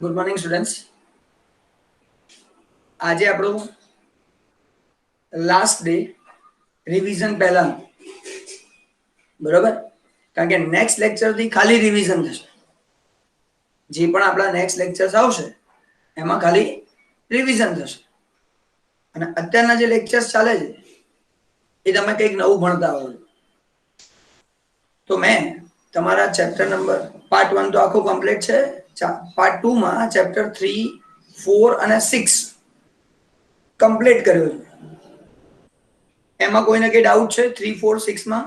Good morning students. આજે આપણું last day revision પહેલાનું, બરોબર? કારણ કે નેક્સ્ટ લેક્ચરથી ખાલી રિવિઝન થશે. જે પણ આપણા નેક્સ્ટ લેક્ચર્સ આવશે એમાં ખાલી રિવિઝન થશે. અને અત્યારના જે લેક્ચર્સ ચાલે છે એ તમે કંઈક નવું ભણતા હોવ. તો મેં તમારા ચેપ્ટર નંબર પાર્ટ 1 તો આખો કમ્પ્લીટ છે. પાર્ટ 2 માં ચેપ્ટર 3, 4 અને 6 કમ્પ્લીટ કર્યો છે. એમાં કોઈને કઈ ડાઉટ છે 3, 4, 6 માં?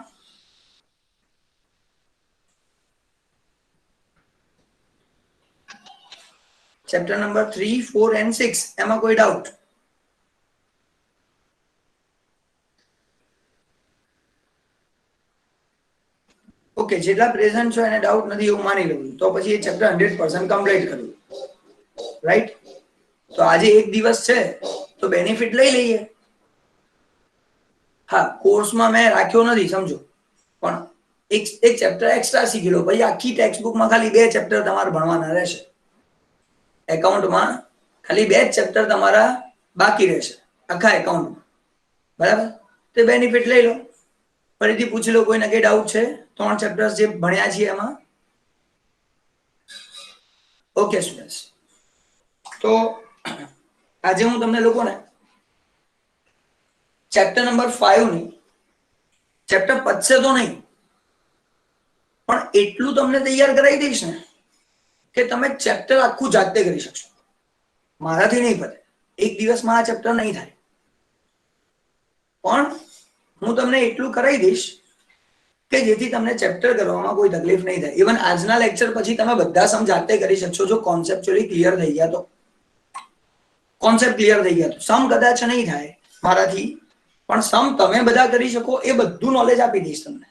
ચેપ્ટર નંબર 3, 4 એન્ડ 6 એમાં કોઈ ડાઉટ? ઓકે, જેટલા પ્રેઝન્ટ છો એને ડાઉટ નથી એવું માની લઉં, તો પછી એ ચેપ્ટર 100% કમ્પ્લીટ કરવું, રાઈટ? તો આજે એક દિવસ છે તો બેનિફિટ લઈ લઈએ. હા, કોર્સમાં મેં રાખ્યો નથી, સમજો, પણ એક ચેપ્ટર એક્સ્ટ્રા શીખી લો, પછી આખી ટેક્સ્ટ બુકમાં ખાલી 2 ચેપ્ટર તમારે ભણવાના રહેશે. એકાઉન્ટમાં ખાલી 2 જ ચેપ્ટર તમારા બાકી રહેશે આખા એકાઉન્ટમાં, બરાબર? તો બેનિફિટ લઈ લો. ફરીથી પૂછી લો કોઈને કઈ ડાઉટ છે 3 ચેપ્ટર્સ જે ભણ્યા છીએ એમાં? ઓકે સ્ટુડન્ટ્સ, તો આજે હું તમને લોકોને ચેપ્ટર નંબર 5 ની ચેપ્ટર પતશે તો નહીં, પણ એટલું તમને તૈયાર કરાવી દઈશ ને કે તમે ચેપ્ટર આખું જાતે કરી શકશો. મારાથી નહીં પતે, એક દિવસમાં આ ચેપ્ટર નહીં થાય, પણ હું તમને એટલું કરાવી દઈશ કે જેથી તમને ચેપ્ટર કરવામાં કોઈ તકલીફ નહીં થાય. ઇવન આજના લેક્ચર પછી તમે બધા સમ જાતે કરી શકશો જો કોન્સેપ્ચ્યુઅલી ક્લિયર થઈ ગયા તો. કોન્સેપ્ટ ક્લિયર થઈ ગયા તો સમ કદાચ નહીં થાય મારાથી, પણ સમ તમે બધા કરી શકો એ બધું નોલેજ આપી દઈશ તમને.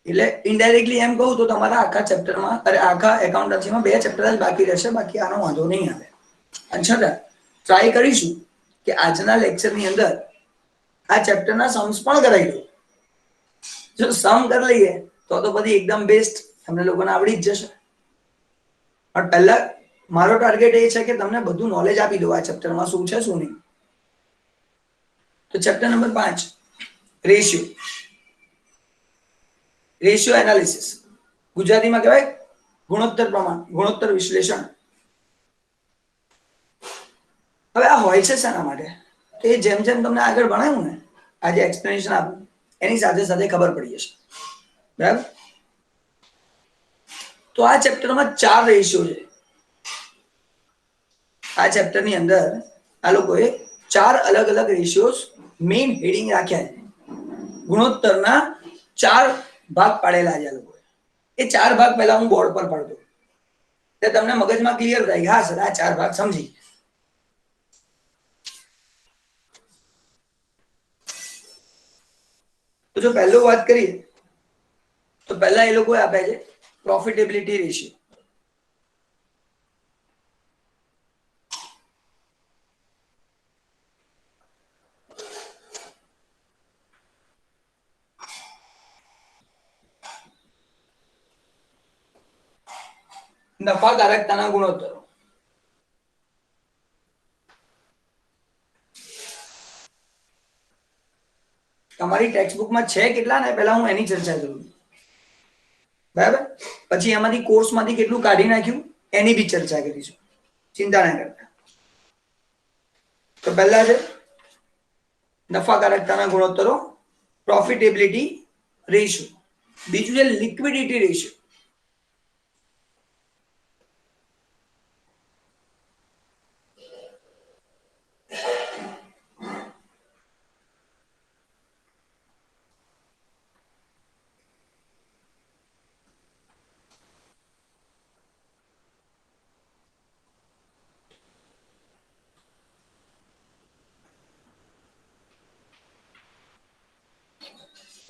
એટલે ઇનડાયરેક્ટલી એમ કહું તો તમારા આખા ચેપ્ટરમાં આખા એકાઉન્ટન્સીમાં 2 ચેપ્ટર જ બાકી રહેશે, બાકી આનો વાંધો નહીં આવે. અને છતાં ટ્રાય કરીશું કે આજના લેક્ચરની અંદર આ ચેપ્ટરના સમ્સ પણ કરાવી દઉં. જો સમ કરી લઈએ તો પછી એકદમ બેસ્ટ, તમને લોકોને આવડી જ જશે. પણ પહેલા મારો ટાર્ગેટ એ છે કે તમને બધું નોલેજ આપી દઉં આ ચેપ્ટરમાં શું છે શું નહીં. તો chapter number 5, ratio. Ratio analysis, ગુજરાતીમાં કહેવાય ગુણોત્તર પ્રમાણ, ગુણોત્તર વિશ્લેષણ. હવે આ હોય છે શાના માટે? તો એ જેમ જેમ તમને આગળ ભણાયું ને, આજે એક્સપ્લેનેશન આપું એની સાથે સાથે ખબર પડી જશે, બરાબર? તો આ ચેપ્ટરમાં 4 રેશિયો છે. આ ચેપ્ટરની અંદર આ લોકોએ 4 અલગ અલગ રેશિયોઝ મેઇન હેડિંગ રાખ્યા છે. ગુણોત્તરના 4 ભાગ પાડેલા છે આ લોકોએ. એ 4 ભાગ પહેલા હું બોર્ડ પર પાડતો એટલે તમને મગજમાં ક્લિયર થાય કે હા સર આ 4 ભાગ સમજી. તો જો પહેલો વાત કરીએ તો પહેલા એ લોકો આપે છે પ્રોફિટેબિલિટી રેશિયો. નફાકારકતાના ગુણોત્તરો. તમારી ટેક્સ્ટ બુકમાં છે કેટલા ને પહેલા હું એની ચર્ચા કરું, બરાબર? પછી એમાંથી કોર્સમાંથી કેટલું કાઢી નાખ્યું એની બી ચર્ચા કરીશું, ચિંતા ના કરતા. તો પહેલા છે નફાકારકતાના ગુણોત્તરો, પ્રોફિટેબિલિટી રેશિયો. બીજું છે લિક્વિડિટી રેશિયો.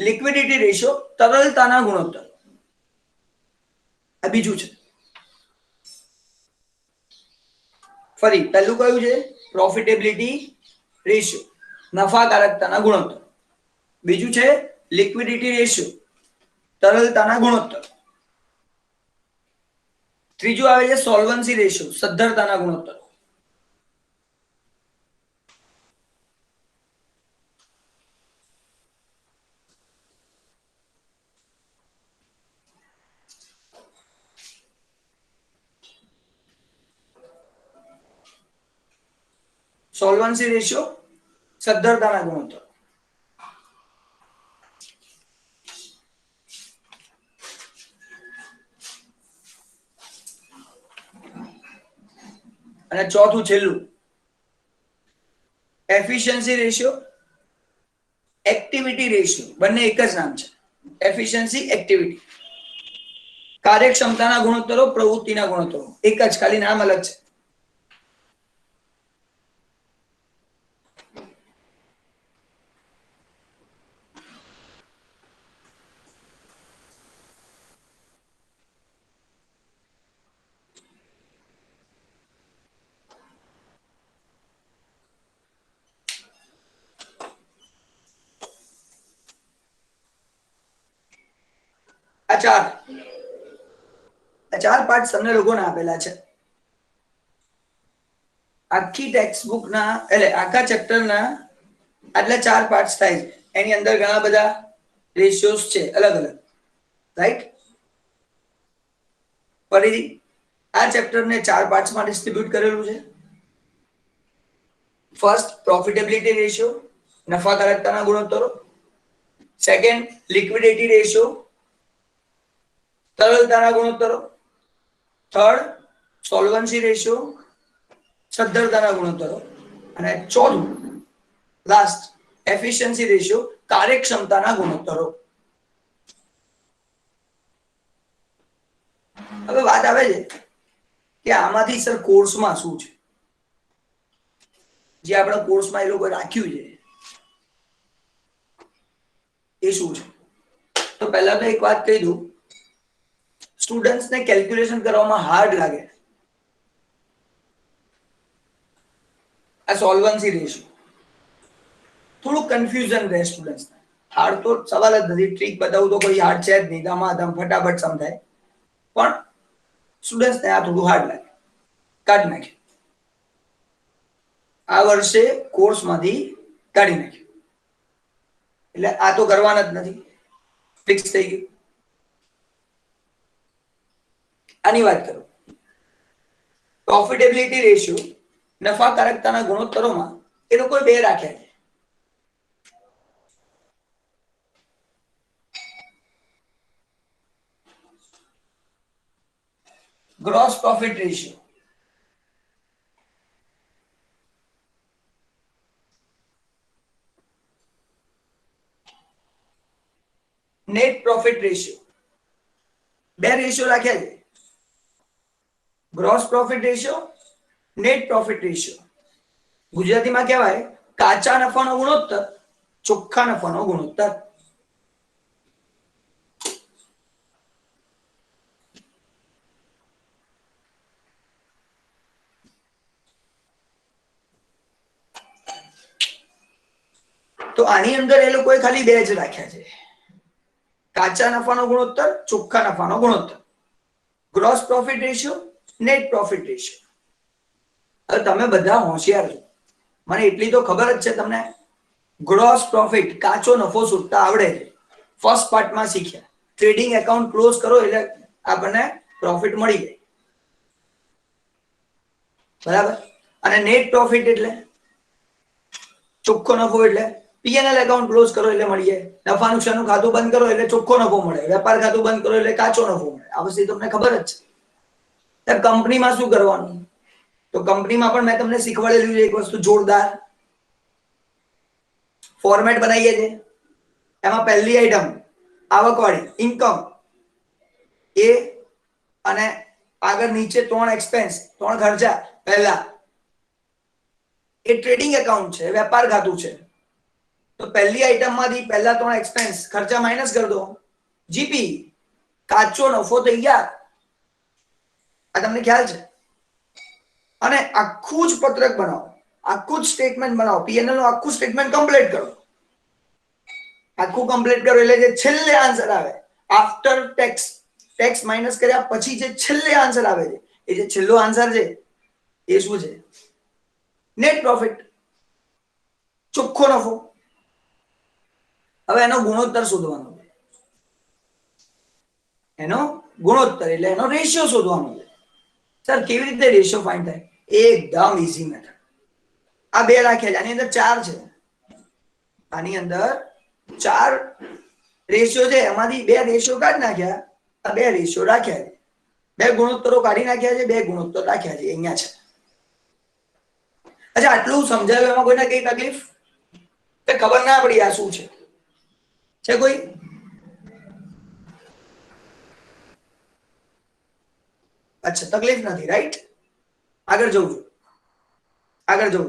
લિક્વિડિટી રેશિયો, તરલતાના ગુણોત્તર. આ બીજું છે. ફરી પહેલું કયું છે? પ્રોફિટેબિલિટી રેશિયો, નફાકારકતાના ગુણોત્તર. બીજું છે લિક્વિડિટી રેશિયો, તરલતાના ગુણોત્તર. ત્રીજું આવે છે સોલ્વન્સી રેશિયો, સદ્ધરતાના ગુણોત્તર. સોલ્વન્સી રેશિયો, સદ્ધરતાના ગુણોત્તર. અને ચોથું છેલ્લું એફિશિયન્સી રેશિયો, એક્ટિવિટી રેશિયો. બંને એક જ નામ છે, એફિશિયન્સી, એક્ટિવિટી. કાર્યક્ષમતાના ગુણોત્તરો, પ્રવૃત્તિના ગુણોત્તરો એક જ, ખાલી નામ અલગ છે. આ ચાર પાર્ટ તમને લોકોને આપેલા છે. આખી ટેક્સ્ટ બુક ના એટલે આખા ચેપ્ટર ના આટલા 4 પાર્ટ્સ થાય છે. એની અંદર ઘણા બધા રેશિયોસ છે અલગ અલગ, રાઈટ. ફરીથી આ ચેપ્ટર ને 4 પાર્ટ્સમાં ડિસ્ટ્રીબ્યુટ કરેલું છે. ફર્સ્ટ પ્રોફિટેબિલિટી રેશિયો, નફાકારકતાના ગુણોત્તરો. સેકન્ડ લિક્વિડિટી રેશિયો, તરલતાના ગુણોત્તરો. થર્ડ સોલ્વન્સી રેશિયો, સદ્ધરતાના ગુણોત્તરો. અને ચોથું લાસ્ટ એફિશિયન્સી રેશિયો, કાર્યક્ષમતાના ગુણોત્તરો. હવે વાત આવે છે કે આમાંથી સર કોર્સમાં શું છે, જે આપણા કોર્સમાં એ લોકો રાખ્યું છે એ શું છે. તો પહેલા તો એક વાત કહી દઉં, સ્ટુડન્ટ્સને કેલ્ક્યુલેશન કરવામાં હાર્ડ લાગે આ સોલ્વન્સી રેશિયો, થોડું કન્ફ્યુઝન રહે સ્ટુડન્ટ્સ. હાર્ડ તો સવાલ જ નથી, ટ્રીક બતાવું તો કોઈ હાર્ડ છે જ નહીં, આમાં ફટાફટ સમજાય. પણ સ્ટુડન્ટ્સને આ થોડું હાર્ડ લાગે, કાઢી નાખે. આ વર્ષે કોર્સમાંથી કાઢી નાખ્યું, એટલે આ તો કરવાના જ નથી, ફિક્સ થઈ ગયું. આની વાત કરું, પ્રોફિટેબિલિટી રેશિયો, નફાકારકતાના ગુણોત્તરોમાં એ લોકોએ 2 રાખ્યા છે. Gross profit ratio, net profit ratio. 2 ratio રાખ્યા છે, gross profit ratio, net profit ratio. ગુજરાતીમાં કહેવાય કાચા નફાનો ગુણોત્તર, ચોખ્ખા નફાનો ગુણોત્તર. તો આની અંદર એ લોકોએ ખાલી 2 જ રાખ્યા છે, કાચા નફાનો ગુણોત્તર, ચોખ્ખા નફાનો ગુણોત્તર. Gross profit ratio, net profit ratio. હવે તમે બધા હોશિયાર છો, મને એટલી તો ખબર જ છે તમને ગ્રોસ પ્રોફિટ, કાચો નફો શોધતા આવડે છે. ફર્સ્ટ પાર્ટમાં શીખ્યા, ટ્રેડિંગ એકાઉન્ટ ક્લોઝ કરો એટલે આપણને પ્રોફિટ મળી જાય, બરાબર. અને નેટ પ્રોફિટ એટલે ચોખ્ખો નફો, એટલે પીએનએલ એકાઉન્ટ ક્લોઝ કરો એટલે મળી જાય. નફા નુકસાનનું ખાતું બંધ કરો એટલે ચોખ્ખો નફો મળે, વેપાર ખાતું બંધ કરો એટલે કાચો નફો મળે. આ વસ્તુ તમને ખબર જ છે. કંપનીમાં શું કરવાનું, તો કંપનીમાં પણ મેં તમને શીખવાડેલું છે એક વસ્તુ જોરદાર, ફોર્મેટ બનાવીએ છીએ. એમાં પહેલી આઈટમ આવકવાળી, ઇન્કમ, એ અને આગળ નીચે 3 એક્સપેન્સ, 3 ખર્ચા. પહેલા એ ટ્રેડિંગ એકાઉન્ટ છે, વેપાર ખાતું છે. તો પહેલી આઈટમમાંથી પહેલા 3 એક્સપેન્સ, ખર્ચા માઇનસ કરી દો, જીપી, કાચો નફો તૈયાર. આ તમને ખ્યાલ છે. અને આખું જ પત્રક બનાવો, આખું જ સ્ટેટમેન્ટ બનાવો, પીએનએલ નું આખું સ્ટેટમેન્ટ કમ્પ્લીટ કરો. આખું કમ્પ્લીટ કરો એટલે જે છેલ્લે આન્સર આવે આફ્ટર ટેક્સ ટેક્સ માઇનસ કર્યા પછી જે છેલ્લે આન્સર આવે છે એ જે છેલ્લો આન્સર છે એ શું છે? નેટ પ્રોફિટ, ચોખ્ખો નફો. હવે એનો ગુણોત્તર શોધવાનો છે. એનો ગુણોત્તર એટલે એનો રેશિયો શોધવાનો છે. સર કેવી રીતે રેશિયો ફાઇન્ડ થાય? એકદમ ઈઝી મેથડ. આ બે રાખ્યા છે, આની અંદર 4 છે. આની અંદર 4 રેશિયો છે, એમાંથી 2 રેશિયો કાઢી નાખ્યા, આ 2 રેશિયો રાખ્યા છે. 2 ગુણોત્તરો કાઢી નાખ્યા છે, 2 ગુણોત્તર રાખ્યા છે, અહીંયા છે. અચ્છા, આટલું સમજાવ્યું, એમાં કોઈને કઈ તકલીફ કે ખબર ના પડી આ શું છે કોઈ? અચ્છા, તકલીફ નથી, રાઈટ? આગળ જવું છું.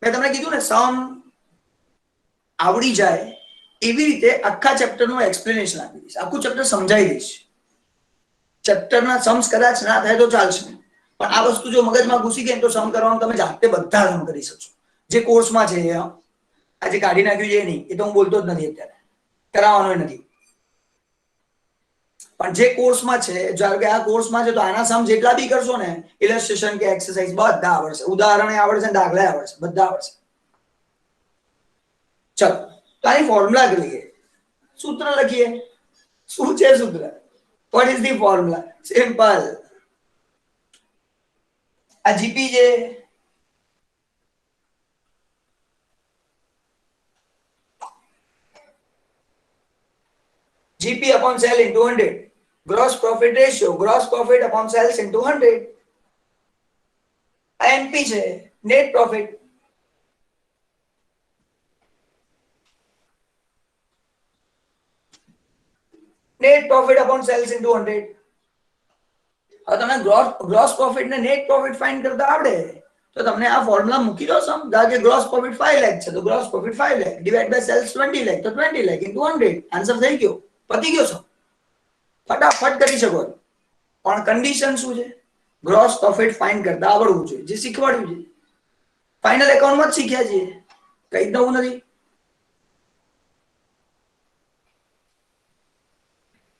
મેં તમને કીધું ને, સમ આવડી જાય એવી રીતે આખા ચેપ્ટરનું એક્સપ્લેનેશન આપી દઈશ, આખું ચેપ્ટર સમજાવી દઈશ. ચેપ્ટરના સમ્સ કદાચ ના થાય તો ચાલશે, પણ આ વસ્તુ જો મગજમાં ઘૂસી ગઈ તો સમ કરવાનું તમે જાતે બધા સમ કરી શકશો. જે કોર્સમાં છે આજે કાઢી નાખ્યું છે નહીં, એ તો હું બોલતો જ નથી, અત્યારે કરાવવાનો નથી. પણ જે કોર્સમાં છે, ધારો કે આ કોર્સમાં છે તો આના સમ જેટલા બી કરશો ને, ઇલસ્ટ્રેશન કે એક્સરસાઇઝ બધા આવડશે, ઉદાહરણે આવડશે, દાખલા આવડશે, બધા આવડશે. ચલો, તો આની ફોર્મ્યુલા લખીએ, સૂત્ર લખીએ. શું છે સૂત્ર? What is the formula? Simple. આ જીપી છે, GP upon sale into 100. Gross profit ratio, gross profit upon sales into 100. NP છે, net profit. Net profit upon sales into 100. હવે તમને gross profit ને net profit find કરતા આવડે તો તમને આ ફોર્મ્યુલા મૂકી દો. સમજા કે gross profit 5 લાખ છે તો gross profit 5 lakh divide by sales 20 lakh તો 20 લાખ into 100. આન્સર થઈ ગયો, પતી ગયો. સમ ફટાફટ કરી શકો. પણ કન્ડિશન શું છે? ગ્રોસ પ્રોફિટ ફાઇન્ડ કરતા આવડવું જોઈએ, જે શીખવાડ્યું છે. ફાઇનલ એકાઉન્ટમાં જ શીખ્યા છીએ, કઈ નવું નથી.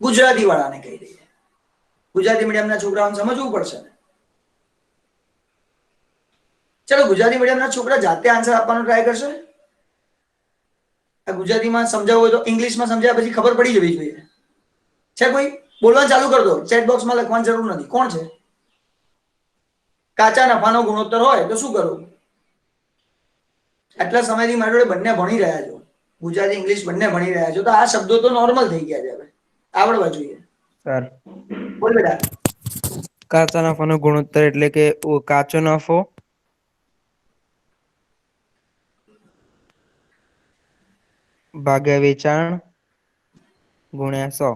ગુજરાતી વાળાને કહી દઈએ, ગુજરાતી મીડિયમના છોકરાઓને સમજવું પડશે. ચલો, ગુજરાતી મીડિયમના છોકરા જાતે આન્સર આપવાનો ટ્રાય કરશે. આ ગુજરાતીમાં સમજાવવું હોય તો ઇંગ્લિશમાં સમજાવ્યા પછી ખબર પડી જવી જોઈએ. છે કોઈ? બોલવાનું ચાલુ કરી દો, ચેટ બોક્સમાં લખવાની જરૂર નથી. કોણ છે? કાચા નફાનો ગુણોત્તર હોય તો શું કરવું? આટલા સમયથી મારી જોડે બંને ભણી રહ્યા છો, ગુજરાતી ઇંગ્લિશ બંને ભણી રહ્યા છો, તો આ શબ્દો તો નોર્મલ થઈ ગયા છે, હવે આવડવા જોઈએ. સર, બોલ બેટા. કાચા નફાનો ગુણોત્તર એટલે કે કાચો નફો ભાગ્યા વેચાણ ગુણ્યા 100.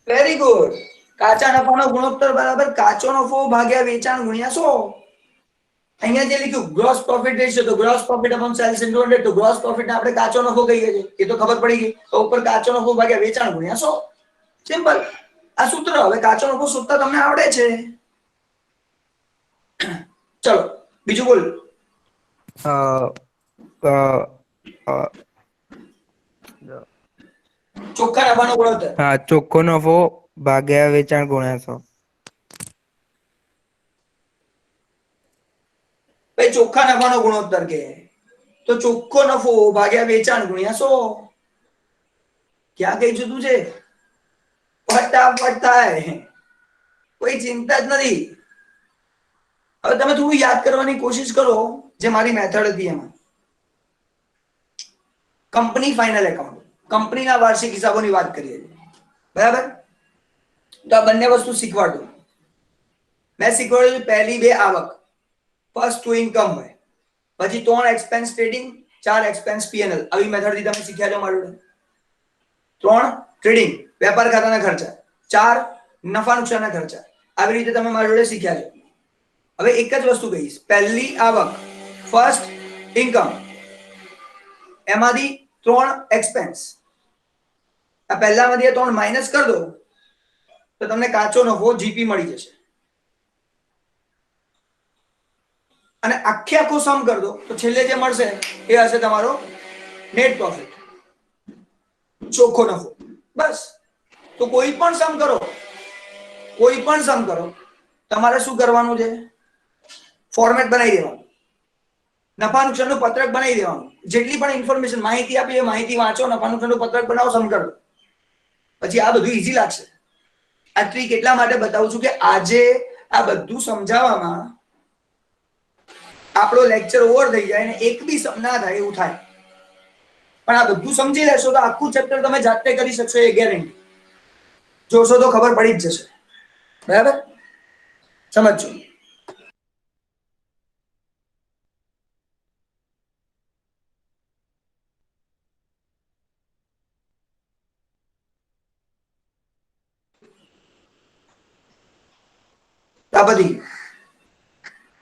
Very good. કાચા નફાનો ગુણોત્તર બરાબર કાચો નફો ભાગ્યા વેચાણ ગુણ્યા 100. અહીંયા જે લખ્યું ગ્રોસ પ્રોફિટ રેશિયો, તો gross profit upon sales into 100, તો ગ્રોસ પ્રોફિટ ને આપણે કાચો નફો કહીએ છીએ, એ તો ખબર પડી ગઈ. તો ઉપર કાચો નફો ભાગ્યા વેચાણ ગુણ્યા 100. સિમ્પલ. આ સૂત્ર હવે કાચો નફો શોધતા તમને આવડે છે. ચલો બીજું બોલ. ચોખ્ખા નફાનો ગુણોત્તર. હા, ચોખ્ખો નફો ભાગ્યા વેચાણ ગુણ્યા 100. ભાઈ ચોખ્ખા નફાનો ગુણોત્તર કે તો ચોખ્ખો નફો ભાગ્યા વેચાણ ગુણ્યા 100. ક્યાં કઈ જુદું છે? ફટાફટ થાય, કોઈ ચિંતા જ નથી. હવે તમે થોડું યાદ કરવાની કોશિશ કરો, જે મારી મેથડ હતી એમાં. કંપની ફાઇનલ એકાઉન્ટ, કંપનીના વાર્ષિક હિસાબોની વાત કરીએ છીએ, બરાબર? તો આ બંને વસ્તુ શીખવાડું. મેં શીખવાડ્યું પહેલી 2 આવક, ફર્સ્ટ 2 ઇન્કમ હોય, પછી 3 એક્સપેન્સ ટ્રેડિંગ, 4 એક્સપેન્સ પીએનએલ. આવી મેથડથી તમે શીખ્યા છો મારું. 3 ટ્રેડિંગ વેપાર ખાતાના ખર્ચા, 4 નફા નુકસાનના ખર્ચા. આવી રીતે તમે મારી જોડે શીખ્યા છો. હવે એક જ વસ્તુ કહીશ, પહેલી આવક ફર્સ્ટ ઇન્કમ, એમાંથી 3 એક્સપેન્સ. આ પહેલામાંથી 3 માઇનસ કરી દો તો તમને કાચો નફો જીપી મળી જશે. અને આખો સમ કરી દો તો છેલ્લે જે મળશે એ હશે તમારો નેટ પ્રોફિટ, ચોખ્ખો નફો. બસ તો કોઈ પણ સમ કરો, તમારે શું કરવાનું છે? ફોર્મેટ બનાવી દેવાનું, નફા નુકસાનનું પત્રક બનાવી દેવાનું. જેટલી પણ ઇન્ફોર્મેશન માહિતી આપી એ માહિતી વાંચો, નફા નુકસાનનું પત્રક બનાવો, સમ કરો. પછી આ બધું ઈઝી લાગશે. આ ટ્રીક એટલા માટે બતાવું છું કે આજે આ બધું સમજાવવામાં આપણો લેક્ચર ઓવર થઈ જાય અને એક બી સમ ના થાય એવું થાય. પણ આ બધું સમજી લેશો તો આખું ચેપ્ટર તમે જાતે કરી શકશો, એ ગેરંટી. જોશો તો ખબર પડી જ જશે. બરાબર, સમજજો. આ બધી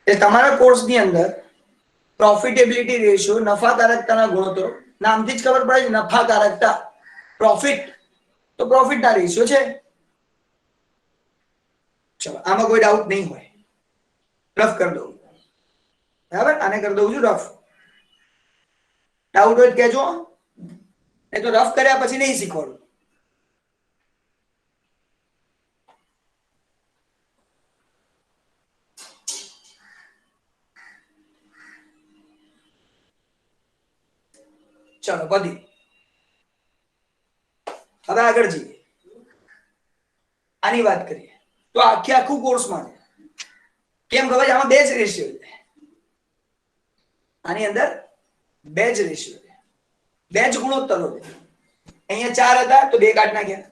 એ તમારા કોર્સની અંદર પ્રોફિટેબિલિટી રેશિયો, નફાકારકતાના ગુણોત્તરો, નામથી જ ખબર પડે છે નફાકારકતા, પ્રોફિટ તો પ્રોફિટના રેશિયો છે. ચલો, આમાં કોઈ ડાઉટ નહીં હોય. રફ કરી દઉં. બરાબર, આને કરી દઉં છું રફ. ડાઉટ હોય કહેજો, એ તો રફ કર્યા પછી નહીં શીખવાડું. ચલો બધી હવે આગળ જઈએ. આની વાત કરીએ તો આખું કોર્સમાં કેમ ખબર છે? આમાં બે જ રેશિયો છે. આની અંદર બે જ રેશિયો છે, બે જ ગુણોત્તરો છે. અહીંયા 4 હતા તો 2 કાઢ નાખ્યા,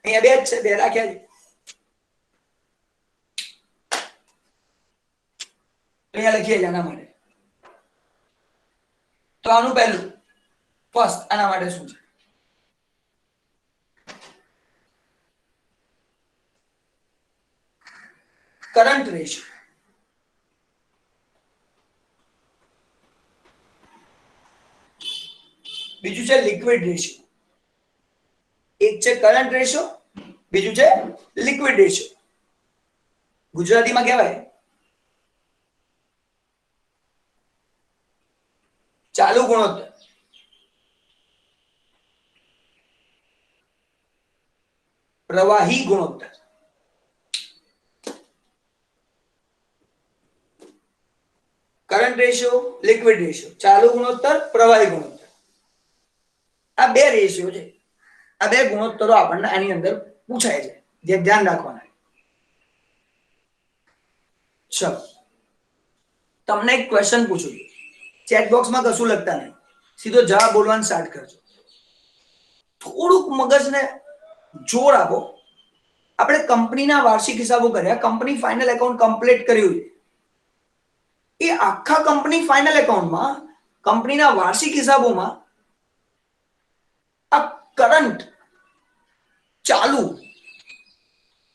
અહીંયા 2 જ છે, 2 રાખ્યા છે. અહીંયા લખીએ એના માટે. તો આનું પહેલું ફર્સ્ટ, આના માટે શું છે? Current ratio. બીજું છે લિક્વિડ રેશિયો. એક છે કરંટ રેશિયો, બીજું છે લિક્વિડ રેશિયો. ગુજરાતીમાં કહેવાય ચાલુ ગુણોત્તર, પ્રવાહી ગુણોત્તર. કરંટ રેશિયો, લિક્વિડ રેશિયો, ચાલુ ગુણોત્તર, પ્રવાહી ગુણોત્તર. આ બે રેશિયો છે. આ બે ગુણોત્તરો આપણને આની અંદર પૂછાય છે, જે ધ્યાન રાખવાના. ચલો, તમને એક ક્વેશ્ચન પૂછું છું. ચેટ બોક્સમાં કશું લખતા નહીં, સીધો જવાબ બોલવાનું સ્ટાર્ટ કરજો. થોડુંક મગજને જોર આપો. આપણે કંપનીના વાર્ષિક હિસાબો કર્યા, કંપની ફાઇનલ એકાઉન્ટ કમ્પ્લીટ કર્યું છે. એ આખા કંપની ફાઇનલ એકાઉન્ટમાં, કંપનીના વાર્ષિક હિસાબોમાં આ કરંટ, ચાલુ,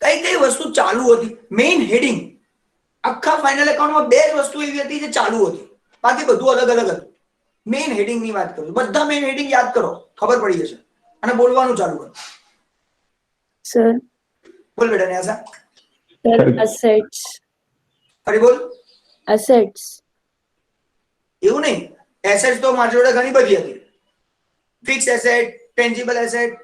કઈ કઈ વસ્તુ ચાલુ હતી? મેઇન હેડિંગ આખા ફાઇનલ એકાઉન્ટમાં બે જ વસ્તુ એવી હતી જે ચાલુ હતી, બાકી બધું અલગ અલગ હતું. મેઇન હેડિંગ ની વાત કરું, બધા મેઇન હેડિંગ યાદ કરો, ખબર પડી જશે. અને બોલવાનું ચાલુ કરો. સર, બોલ બેટા ન્યાસા. Sir, assets. ફરી બોલ. Assets. એવું નહીં, એસેટ્સ તો મારી જોડે ઘણી બધી હતી. Fix asset, tangible asset,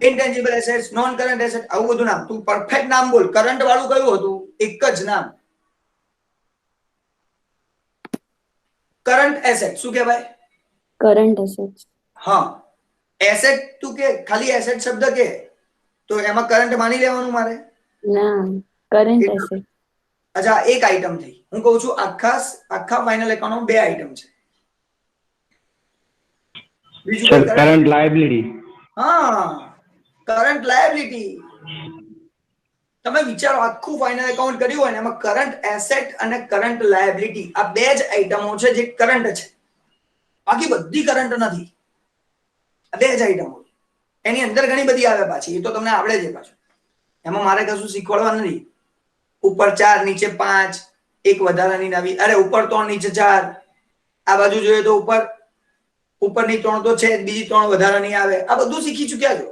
intangible assets, non current asset, આવું બધું નામ. તું પરફેક્ટ નામ બોલ. કરંટ વાળું કયું હતું? એક જ નામ, કરંટ એસેટ. શું કહેવાય? Current assets. હા, એસેટ તું કે, ખાલી એસેટ શબ્દ કે તો એમાં કરંટ માની લેવાનું મારે? ના, current asset. અચ્છા, એક આઈટમ થઈ. હું કહું છું આખા ફાઇનલ એકાઉન્ટમાં બે આઈટમ છે. બીજું કોઈ કરંટ લાયબિલિટી. હા, કરંટ લાયબિલિટી. તમે વિચારો, આખું ફાઇનલ એકાઉન્ટ કર્યું હોય ને, એમાં કરંટ એસેટ અને કરંટ લાયબિલિટી આ બે જ આઈટમો છે જે કરંટ છે. બાકી બધી કરંટ નથી. આ બે જ આઈટમો. એની અંદર ઘણી બધી આવે પાછી, એ તો તમને આવડે છે પાછું. એમાં મારે કશું શીખવાડવા નથી. ઉપર 4, નીચે 5, એક વધારાની નવી, અરે ઉપર 3, નીચે 4. આ બાજુ જોઈએ તો ઉપરની 3 તો છે, બીજી 3 વધારાની આવે. આ બધું શીખી ચૂક્યા છો.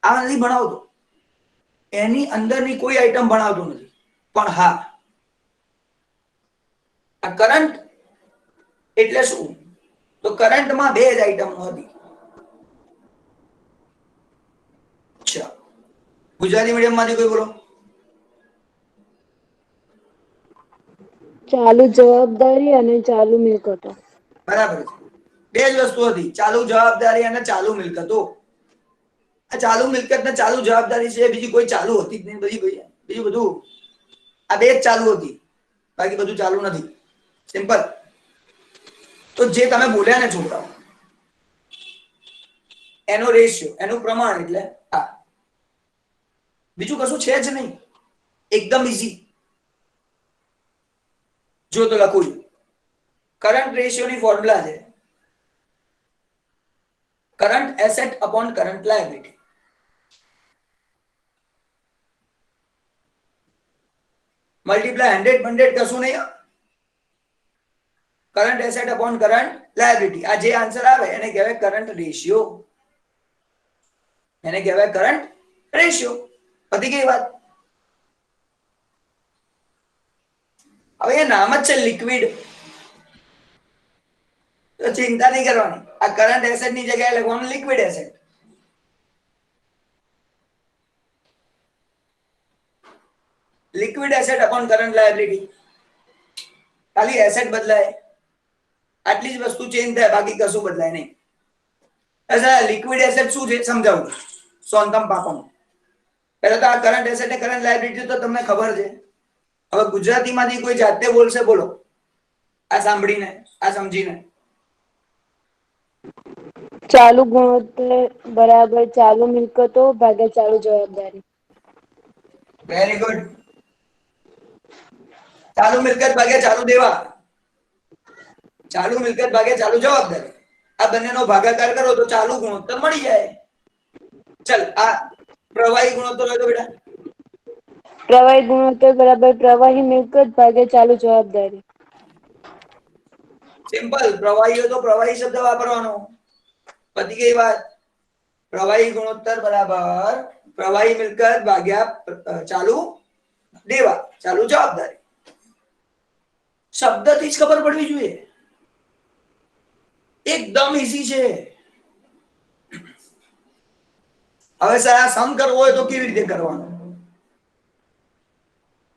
આ નથી ભણાવતો, એની અંદરની કોઈ આઈટમ ભણાવતો નથી. પણ હા, આ કરંટ એટલે શું? તો કરંટમાં બે જ આઈટમ હતી. ચાલો, ગુજરાતી મીડિયમ માંથી કોઈ બોલો. ચાલુ જવાબદારી અને ચાલુ મિલકતો. બરાબર છે. બે જ વસ્તુ હતી, ચાલુ જવાબદારી અને ચાલુ મિલકતો. આ ચાલુ મિલકત ને ચાલુ જવાબદારી છે, બીજી કોઈ ચાલુ હતી જ નહીં. બીજું બધું આ બે જ ચાલુ હતી, બાકી બધું ચાલુ નથી. સિમ્પલ. તો જે તમે બોલ્યા ને છોકરાઓ, એનો રેશિયો, એનું પ્રમાણ એટલે આ. બીજું કશું છે જ નહીં, એકદમ ઈઝી. જો તો લખું છું, કરંટ રેશિયોની ફોર્મ્યુલા છે current asset upon current liability. Multiply 100 કશું નહીં. Current asset upon current liability. આ જે આન્સર આવે એને કહેવાય કરંટ રેશિયો. એને કહેવાય કરંટ રેશિયો. પતી ગઈ વાત. હવે એ નામ જ છે લિક્વિડ, તો ચિંતા નહીં કરવાની. આ કરંટ એસેટ ની જગ્યાએ લખવાનું liquid asset. Liquid asset upon current liability. ખાલી એસેટ બદલાય, આટલી જ વસ્તુ ચેન્જ થાય, બાકી કશું બદલાય નહીં. અચ્છા, લિક્વિડ એસેટ શું છે સમજાવું સોનતમ પાપામાં. પહેલા તો આ કરંટ એસેટ ને કરંટ લાયબિલિટી તો તમને ખબર છે. હવે ગુજરાતીમાંથી કોઈ જાતે બોલશે, બોલો. આ સાંભળીને, આ સમજીને. ચાલુ ગુણોત્તર બરાબર ચાલુ મિલકતો ભાગ્યા ચાલુ જવાબદારી. Very good. ચાલુ મિલકત ભાગ્યા ચાલુ દેવા. ચાલુ મિલકત ભાગ્યા ચાલુ જવાબદારી. આ બંનેનો ભાગાકાર કરો તો ચાલુ ગુણોત્તર મળી જાય. ચલ, આ પ્રવાહી ગુણોત્તર હોય તો બેટા પ્રવાહી ગુણોત્તર બરાબર પ્રવાહી મિલકત ભાગ્યા ચાલુ જવાબદારી. સિમ્પલ. પ્રવાહી હોય તો પ્રવાહી શબ્દ વાપરવાનો. પતી ગઈ વાત. પ્રવાહી ગુણોત્તર બરાબર પ્રવાહી મિલકત ભાગ્યા ચાલુ દેવા, ચાલુ જવાબદારી. શબ્દથી જ ખબર પડવી જોઈએ. એકદમ ઈઝી છે. હવે સર આ સમ કરવો હોય તો કેવી રીતે કરવાનો?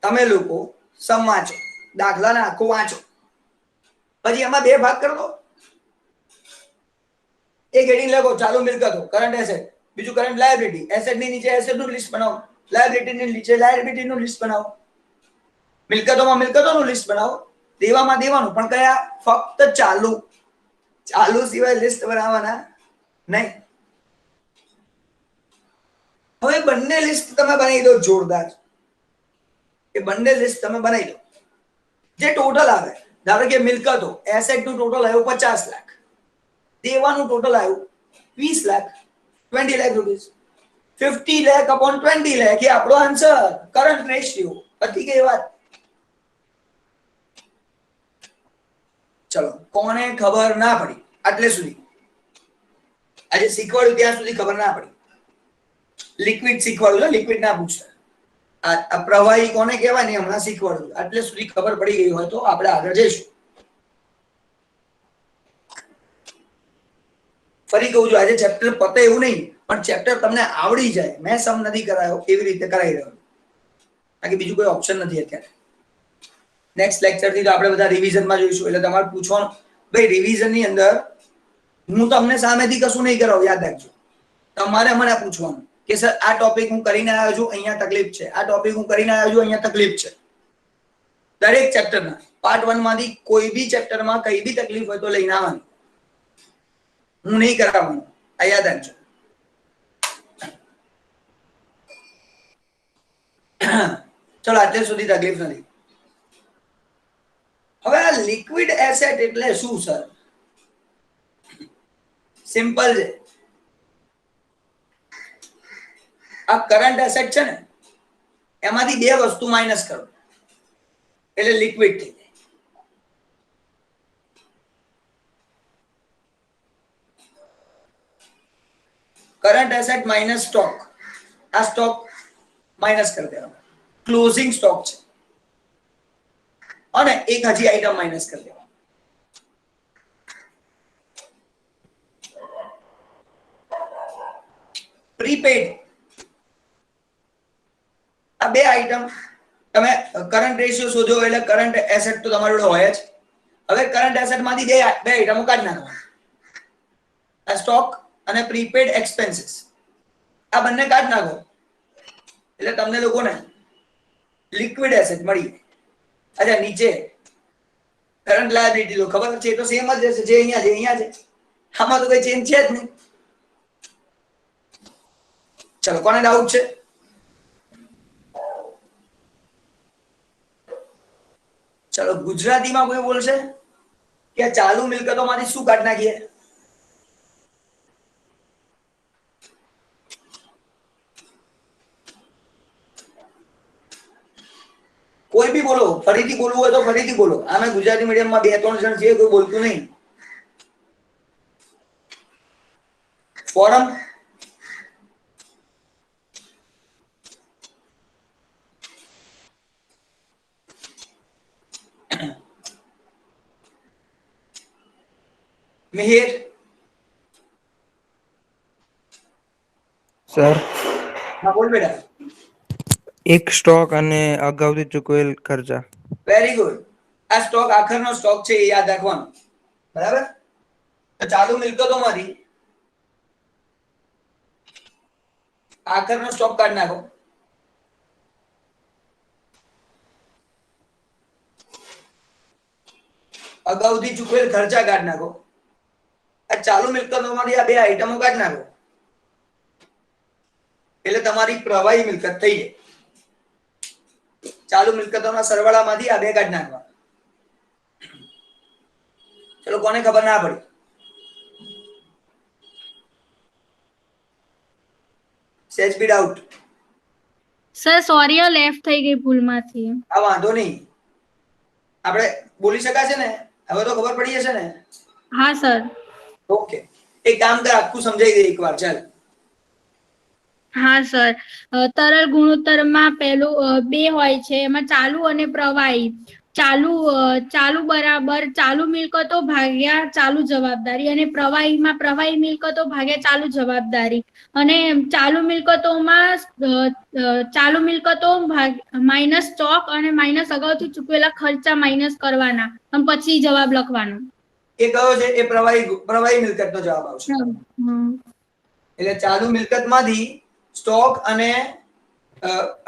તમે લોકો સમ વાંચો, દાખલાને આખો વાંચો, પછી એમાં બે ભાગ કરી દો. એક હેડિંગ લખો ચાલુ મિલકતો કરંટ એસેટ, બીજું કરંટ લાયબિલિટી. એસેટ ની નીચે એસેટ નું લિસ્ટ બનાવો, લાયબિલિટી ની નીચે લાયબિલિટી નું લિસ્ટ બનાવો, મિલકતોમાં મિલકતોનું લિસ્ટ બનાવો, દેવામાં દેવાનું. પણ કયા? ફક્ત ચાલુ. ચાલુ સિવાય લિસ્ટ બનાવવાના નહીં. હવે બંને લિસ્ટ તમે બનાવી દો જોરદાર. એ બંને લિસ્ટ તમે બનાવી દો. જે ટોટલ આવે, ધારો કે મિલકતો એસેટ નું ટોટલ આવ્યું 50 લાખ, દેવાનું ટોટલ આવ્યું 20 લાખ, 20 લાખ રૂપીસ. 50 લાખ અપોન 20 લાખ એ આપણો આન્સર, કરંટ રેશિયો. પતી ગઈ વાત. ચલો, કોને ખબર ના પડી આટલે સુધી? આજે શીખવાડ્યું ત્યાં સુધી ખબર ના પડી. લિક્વિડ શીખવાડ્યું, લિક્વિડ ના પૂછતા. આ પ્રવાહી કોને કહેવાય ને હમણાં શીખવાડ્યું. આટલે સુધી ખબર પડી ગઈ હોય તો આપણે આગળ જઈશું. ફરી કહું છું, આજે ચેપ્ટર પતે એવું નહીં, પણ ચેપ્ટર તમને આવડી જાય. મેં સમ નથી કરાયો, એવી રીતે કરાવી રહ્યો, બાકી બીજું કોઈ ઓપ્શન નથી અત્યારે. નેક્સ્ટ લેક્ચર થી તો આપણે બધા રિવિઝનમાં જોઈશું. એટલે તમારે પૂછવાનું, ભાઈ રિવિઝન ની અંદર હું તમને સામેથી કશું નહીં કરાવું, યાદ રાખજો. તમારે મને પૂછવાનું કે સર આ ટોપિક હું કરીને આવ્યો છું, અહીંયા તકલીફ છે. આ ટોપિક હું કરીને આવ્યો છું, અહીંયા તકલીફ છે. દરેક ચેપ્ટરના પાર્ટ 1 માંથી કોઈ બી ચેપ્ટરમાં કઈ બી તકલીફ હોય તો લઈને આવવાની. હું નહીં કરાવવાનું, આ યાદ રાખજો. ચલો, અત્યાર સુધી તકલીફ નથી. હવે આ લિક્વિડ એસેટ એટલે શું સર? સિમ્પલ છે. આ કરંટ એસેટ છે ને, એમાંથી બે વસ્તુ માઇનસ કરો એટલે લિક્વિડ થઈ જાય. Current asset minus stock. આ સ્ટોક માઇનસ કરી દેવાનો, ક્લોઝિંગ સ્ટોક છે. અને એક હજી આઈટમ માઇનસ કરી દેવાનો, પ્રીપેડ. આ બે આઈટમ તમે કરંટ રેશિયો શોધો એટલે કરંટ એસેટ તો તમારી જોડે હોય જ. હવે કરંટ એસેટ માંથી બે આઈટમો કાઢી નાખો, આ સ્ટોક અને પ્રીપેડ એક્સપેન્સીસ, આ બંને કાઢી નાખો એટલે તમને લોકોને લિક્વિડ એસેટ મળી. અચ્છા, નીચે કરંટ લાયબિલિટી તો ખબર છે, તો સેમ જ રહેશે, જે અહીંયા છે. આમાં તો કઈ ચેન્જ છે જ નહીં. ચલો, કોને ડાઉટ છે? ચલો, ગુજરાતીમાં કોઈ બોલશે કે ચાલુ મિલકતોમાંથી શું કાઢી નાખીએ? કોઈ બી બોલો, ફરીથી બોલવું હોય તો ફરીથી બોલો. આમે ગુજરાતી મીડિયમમાં 2-3 જણ છે, કોઈ બોલતું નહીં. ફોરમ મિહિર સર, હા બોલ બેટા. એક સ્ટોક અને અગાઉથી ચૂકવેલ ખર્ચા. Very good. આ સ્ટોક આખરનો સ્ટોક છે, એ યાદ રાખવાનું. બરાબર? તો ચાલુ મિલકતોમાંથી આખરનો સ્ટોક કાઢી નાખો. અગાઉથી ચૂકવેલ ખર્ચા કાઢી નાખો. આ ચાલુ મિલકતોમાંથી આ બે આઈટમો કાઢી નાખો એટલે તમારી પ્રવાહી મિલકત થઈ જાય. ચાલુ મિલકતોના સરવાળામાંથી આ બે કાઢી નાખવા. ચલો, કોને ખબર ના પડી? સેજ બી ડાઉટ? સર સોરી, લેફ્ટ થઈ ગઈ ભૂલમાંથી. આ વાંધો નહીં, આપણે બોલી શકાશે ને? હવે તો ખબર પડી જશે ને? હા સર. ઓકે, એક કામ કર, આખું સમજાઈ દે એકવાર. ચાલ. હા સર, તરલ ગુણોત્તરમાં પેલું બે હોય છે, એમાં ચાલુ અને પ્રવાહી. ચાલુ બરાબર ચાલુ મિલકતો ભાગ્યા ચાલુ જવાબદારી, અને પ્રવાહીમાં પ્રવાહી મિલકતો ભાગ્યા ચાલુ જવાબદારી. અને ચાલુ મિલકતોમાં ચાલુ મિલકતો માઇનસ સ્ટોક અને માઇનસ અગાઉથી ચૂકવેલા ખર્ચા માઇનસ કરવાના, અને પછી જવાબ લખવાનો. એ કયો છે? એ પ્રવાહી મિલકતનો જવાબ આવશે. એટલે ચાલુ મિલકતમાંથી સ્ટોક અને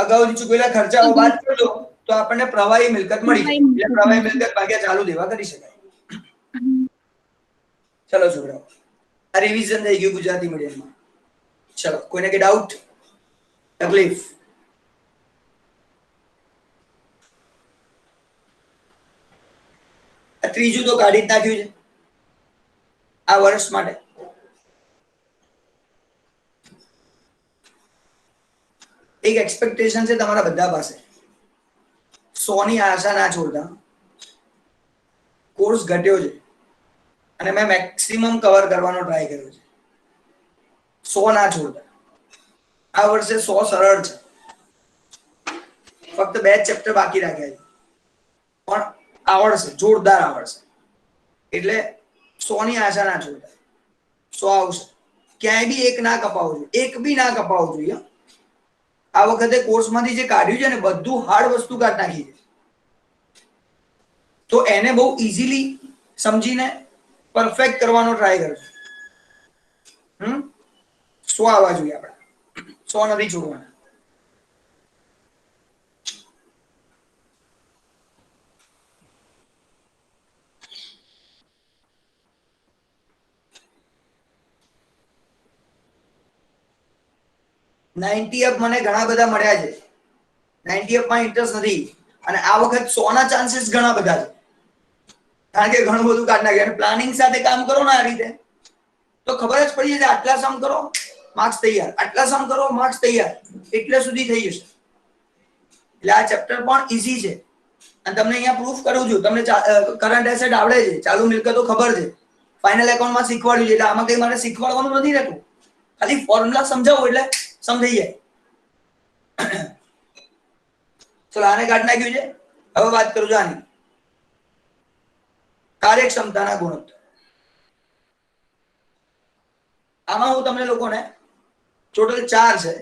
અગાઉથી ચૂકવેલા ખર્ચાઓ બાદ કરજો તો આપણને પ્રવાહી મિલકત મળી જાય. એટલે પ્રવાહી મિલકત ભાગ્યા ચાલુ દેવા કરી શકાય. ચલો છોકરાઓ, આ રિવિઝન થઈ ગયું ગુજરાતી મીડિયમમાં. ચલો, કોઈને કે ડાઉટ, તકલીફ? આ ત્રીજું તો કાઢી જ નાખ્યું છે આ વર્ષ માટે. એક એક્સપેક્ટેશન છે તમારા બધા પાસે, 100 ની આશા ના છોડતા. કોર્સ ઘટ્યો છે અને મેં મેક્સિમમ કવર કરવાનો ટ્રાય કર્યો છે. 100 ના છોડતા. આ વર્ષે 100 સરળ છે, ફક્ત 2 ચેપ્ટર બાકી રાખ્યા છે, પણ આવડશે, જોરદાર આવડશે. એટલે 100 ની આશા ના છોડતા. 100 આવશે. ક્યાંય બી એક ના કપાવવું જોઈએ, એક બી ના કપાવવું જોઈએ. આ વખતે કોર્સમાંથી જે કાઢ્યું છે ને, બધું હાર્ડ વસ્તુ કાઢી નાખી છે. તો એને બહુ ઇઝીલી સમજીને પરફેક્ટ કરવાનો ટ્રાય કરજો. 100 આવવા જોઈએ આપણા, 100 નથી છોડવાના. $90 મને ઘણા બધા મળ્યા છે. $90 ઇન્ટરેસ્ટ નથી, અને આ વખત 100 ના ચાન્સીસ ઘણા બધા છે, કારણ કે ઘણું બધું કાઢી નાખ્યું. અને પ્લાનિંગ સાથે કામ કરો ને આ રીતે, તો ખબર જ પડી જશે. આટલા સમ કરો, માર્ક્સ તૈયાર. આટલા સમ કરો, માર્ક્સ તૈયાર. એટલે સુધી થઈ જશે. એટલે આ ચેપ્ટર પણ ઈઝી છે. અને તમને અહીંયા પ્રૂફ કરું છું, તમને કરંટ એસેટ આવડે છે, ચાલુ મિલકતો ખબર છે, ફાઇનલ એકાઉન્ટમાં શીખવાડ્યું છે. એટલે આમાં કઈ મારે શીખવાડવાનું નથી રહેતું, ખાલી ફોર્મ્યુલા સમજાવો એટલે સમજાઈ જાય. ચલો, આને કાઢી નાખ્યું છે. હવે વાત કરું છું આની, કાર્યક્ષમતાના ગુણોત્તર. આમાં હું તમને લોકોને ટોટલ 4 છે,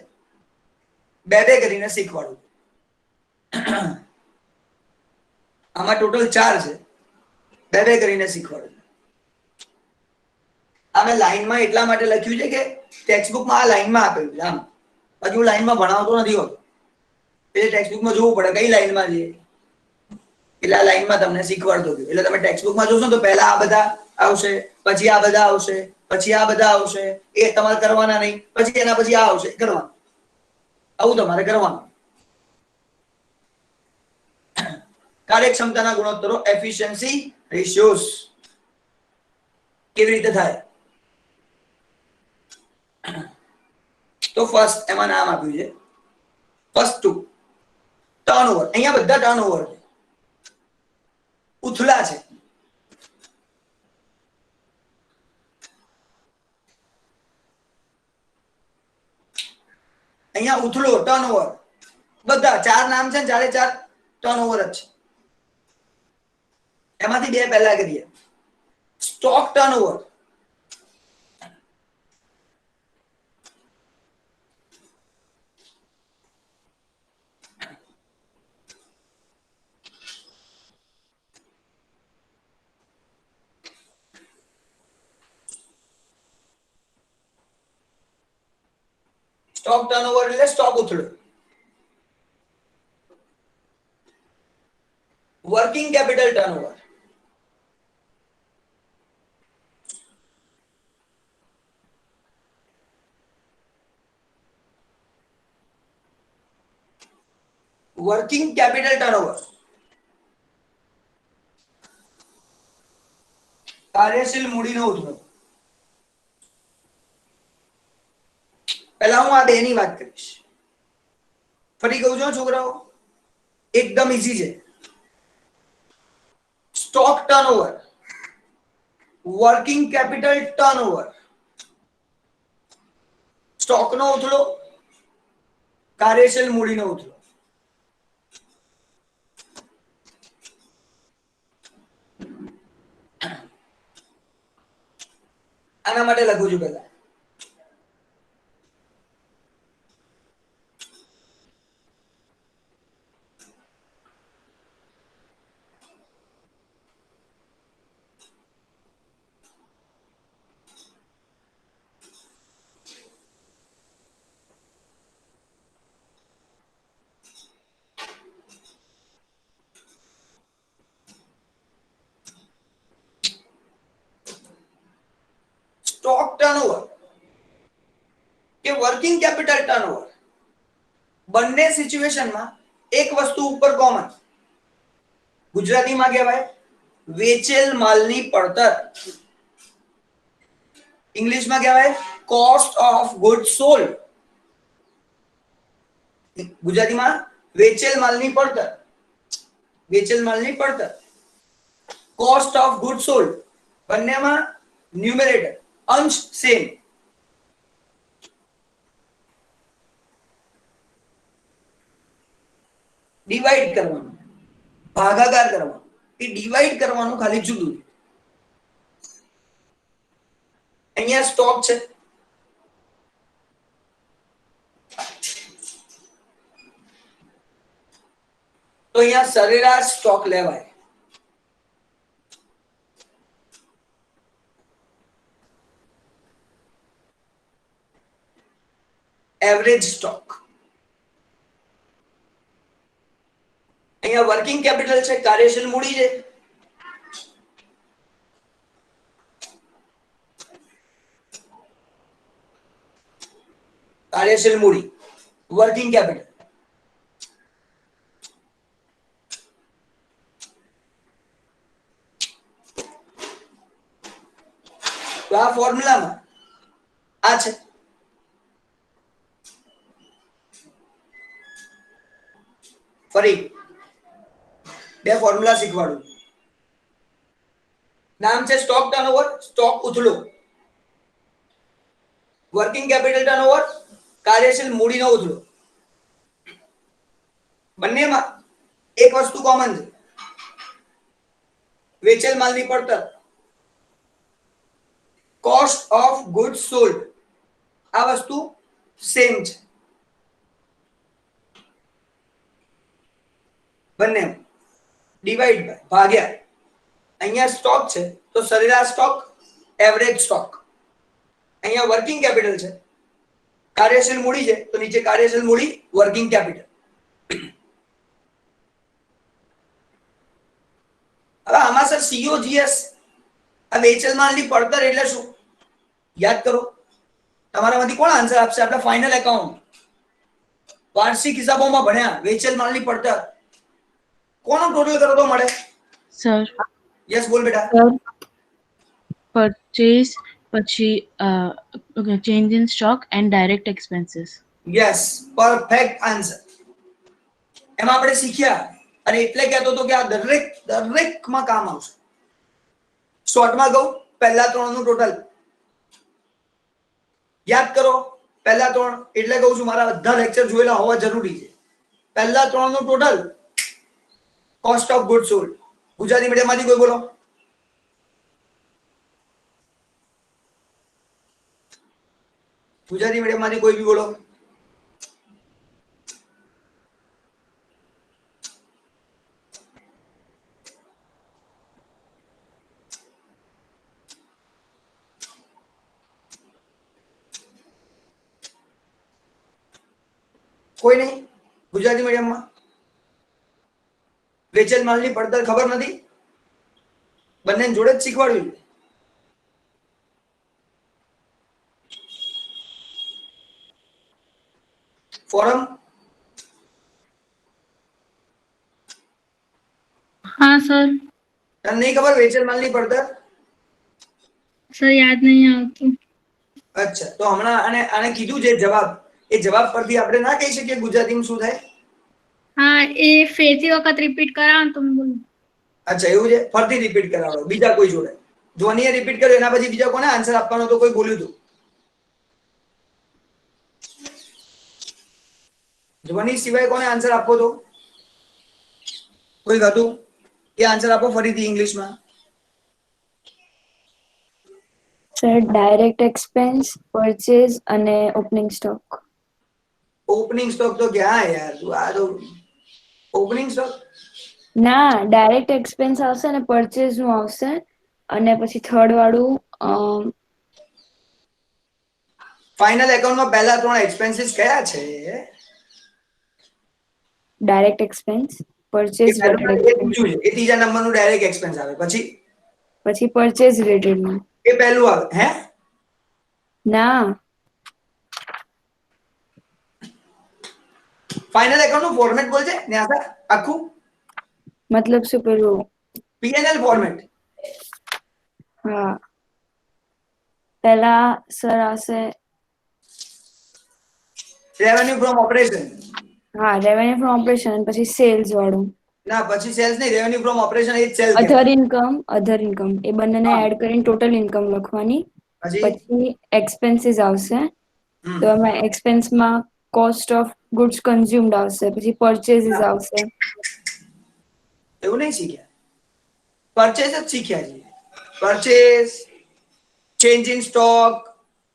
2-2 કરીને શીખવાડું. આમાં ટોટલ 4 છે, બે બે કરીને શીખવાડું. આ મેં લાઈનમાં એટલા માટે લખ્યું છે કે ટેક્સ્ટબુકમાં આ લાઈનમાં આપેલું છે, આમ હજુ લાઈનમાં ભણાવતો નથી હોતો એટલે ટેક્સ્ટબુકમાં જોવું પડે કઈ લાઈનમાં છે, એટલે આ લાઈનમાં તમને શીખવાડતો ગયો. એટલે તમે ટેક્સ્ટબુકમાં જોશો તો પહેલા આ બધા આવશે, પછી આ બધા આવશે, પછી આ બધા આવશે, એ તમારે કરવાના નહીં, પછી એના પછી આ આવશે કરવાનું, આવું તમારે કરવાનું. કાર્યક્ષમતાના ગુણોત્તરો, એફિશિયન્સી રેશિયોઝ કેવી રીતે થાય? તો ફર્સ્ટ એમાં નામ આપ્યું છે ફર્સ્ટ 2 ટર્નઓવર. અહીંયા બધા ટર્નઓવર છે, ઉથલા છે. અહીંયા ઉથલો ટર્નઓવર બધા 4 નામ છે ને 4 ટર્નઓવર જ છે. એમાંથી 2 પહેલા કરીએ. સ્ટોક ટર્નઓવર, સ્ટોક ટર્નઓવર એટલે સ્ટોક ઉથલો. Working capital turnover, working capital turnover, કાર્યશીલ મૂડીનો ઉથલો. પહેલા હું આ બેની વાત કરીશ. ફરી કહું છું છોકરાઓ, એકદમ ઈઝી છે. Stock turnover, working capital turnover, સ્ટોકનો ઉથલો, કાર્યશીલ મૂડીનો ઉથલો. આના માટે લખું છું પહેલા. સ્ટોક ટર્નઓવર કે વર્કિંગ કેપિટલ ટર્નઓવર, બંને સિચ્યુએશનમાં એક વસ્તુ ઉપર કોમન. ગુજરાતીમાં કહેવાય વેચેલ માલની પડતર, ઇંગ્લિશમાં કહેવાય કોસ્ટ ઓફ ગુડ સોલ્ડ. ગુજરાતીમાં વેચેલ માલની પડતર, વેચેલ માલની પડતર, કોસ્ટ ઓફ ગુડ સોલ્ડ. બંનેમાં ન્યુમેરેટર અંશ સેમ. ડિવાઈડ કરવાનું, ભાગાકાર કરવાનો, એ ડિવાઈડ કરવાનું ખાલી જુદું. અહીંયા સ્ટોક છે, તો અહીંયા સરેરાશ સ્ટોક લેવાય. Average stock. અહીંયા વર્કિંગ કેપિટલ છે, કાર્યશીલ મૂડી છે. કાર્યશીલ મૂડી, વર્કિંગ કેપિટલ. તો આ ફોર્મ્યુલામાં આ છે. ફરી બે ફોર્મ્યુલા શીખવાડું. નામ છે સ્ટોક ટર્નઓવર, સ્ટોક ઉથલો. વર્કિંગ કેપિટલ ટર્નઓવર, કાર્યશીલ મૂડીનો ઉથલો. બંનેમાં એક વસ્તુ કોમન છે, વેચેલ માલની પડતર, કોસ્ટ ઓફ ગુડ સોલ્ડ. આ વસ્તુ સેમ છે. બંને ડિવાઈડ બાય ભાગ્યા અહીંયા સ્ટોક છે તો સરેરાશ સ્ટોક એવરેજ સ્ટોક અહીંયા વર્કિંગ કેપિટલ છે કાર્યશીલ મૂડી છે તો નીચે કાર્યશીલ મૂડી વર્કિંગ કેપિટલ હવે આમાં સર COGS આ વેચેલ માલની પડતર એટલે શું યાદ કરો તમારામાંથી કોણ આન્સર આપશે આપણા ફાઇનલ એકાઉન્ટ વાર્ષિક હિસાબોમાં ભણ્યા વેચેલ માલની પડતર કોનો ટોટલ કરો તો મળે સર યસ બોલ બેટા પરચેસ પછી change in stock and direct expenses. Yes perfect answer એમાં આપણે શીખ્યા અને એટલે કહેતો હતો કે આ દરેકમાં કામ આવશે શોર્ટમાં કહું પહેલા ત્રણનું ટોટલ યાદ કરો પહેલા ત્રણ એટલે કહું છું મારા બધા લેક્ચર જોયેલા હોવા જરૂરી છે પહેલા ત્રણનું total cost of good sold Gujarati મીડિયમમાંથી કોઈ બોલો ગુજરાતી મીડિયમમાંથી કોઈ બી બોલો કોઈ નહીં ગુજરાતી મીડિયમમાં વેચેલ માલની પડતર ખબર નથી બંને જોડે જ શીખવાડ્યું ફોરમ हाँ सर તને નહીં ખબર વેચેલ માલની પડતર सर याद नहीं આવતું અચ્છા તો હમણાં આને કીધું છે જવાબ એ જવાબ પરથી આપણે ના કહી શકીએ ગુજરાતીમાં શું થાય હા એ ફેરથી વખત રિપીટ કરાવો તો હું બોલું અચ્છા એવું છે ફરતી રિપીટ કરાવો બીજા કોઈ જોડે ધ્વનિએ રિપીટ કર્યો એના પછી બીજા કોને આન્સર આપવાનો તો કોઈ બોલ્યું હતું ધ્વનિ સિવાય કોને આન્સર આપવો તો કોઈ હતું એ આન્સર આપો ફરીથી ઇંગ્લિશમાં સર ડાયરેક્ટ એક્સપેન્સ પરચેઝ અને ઓપનિંગ સ્ટોક. ઓપનિંગ સ્ટોક તો ક્યાં યાર તું આ તો ઓપનિંગ સ્ટોક ના ડાયરેક્ટ એક્સપેન્સ આવશે અને પરચેઝ નું આવશે અને પછી થર્ડ વાળું ફાઇનલ એકાઉન્ટમાં પહેલા ત્રણ એક્સપેન્સીસ કયા છે ડાયરેક્ટ એક્સપેન્સ એ પરચેઝ પહેલું રિલેટેડ એ બીજું છે એ ત્રીજા નંબરનું ડાયરેક્ટ એક્સપેન્સ આવે પછી પછી પરચેઝ રિલેટેડ એ પહેલું આવે હે ના ફાઇનલ એકાઉન્ટનું ફોર્મેટ બોલ છે ને આખા આખું મતલબ શું પેલું પીએનએલ ફોર્મેટ હા પહેલા સર આવશે રેવન્યુ ફ્રોમ ઓપરેશન હા રેવન્યુ ફ્રોમ ઓપરેશન અને પછી સેલ્સ વાળું ના પછી સેલ્સ નહીં રેવન્યુ ફ્રોમ ઓપરેશન એ સેલ અધર ઇન્કમ એ બંનેને હા. એડ કરીને ટોટલ ઇન્કમ લખવાની પછી પછી એક્સપેન્સીસ આવશે હમ. તો એમાં એક્સપેન્સમાં કોસ્ટ ઓફ ગુડ્સ કન્ઝ્યુમ્ડ આવશે પછી પરચેઝીસ આવશે એવું નહીં શીખ્યા પરચેસ જ શીખ્યા છે purchase change in stock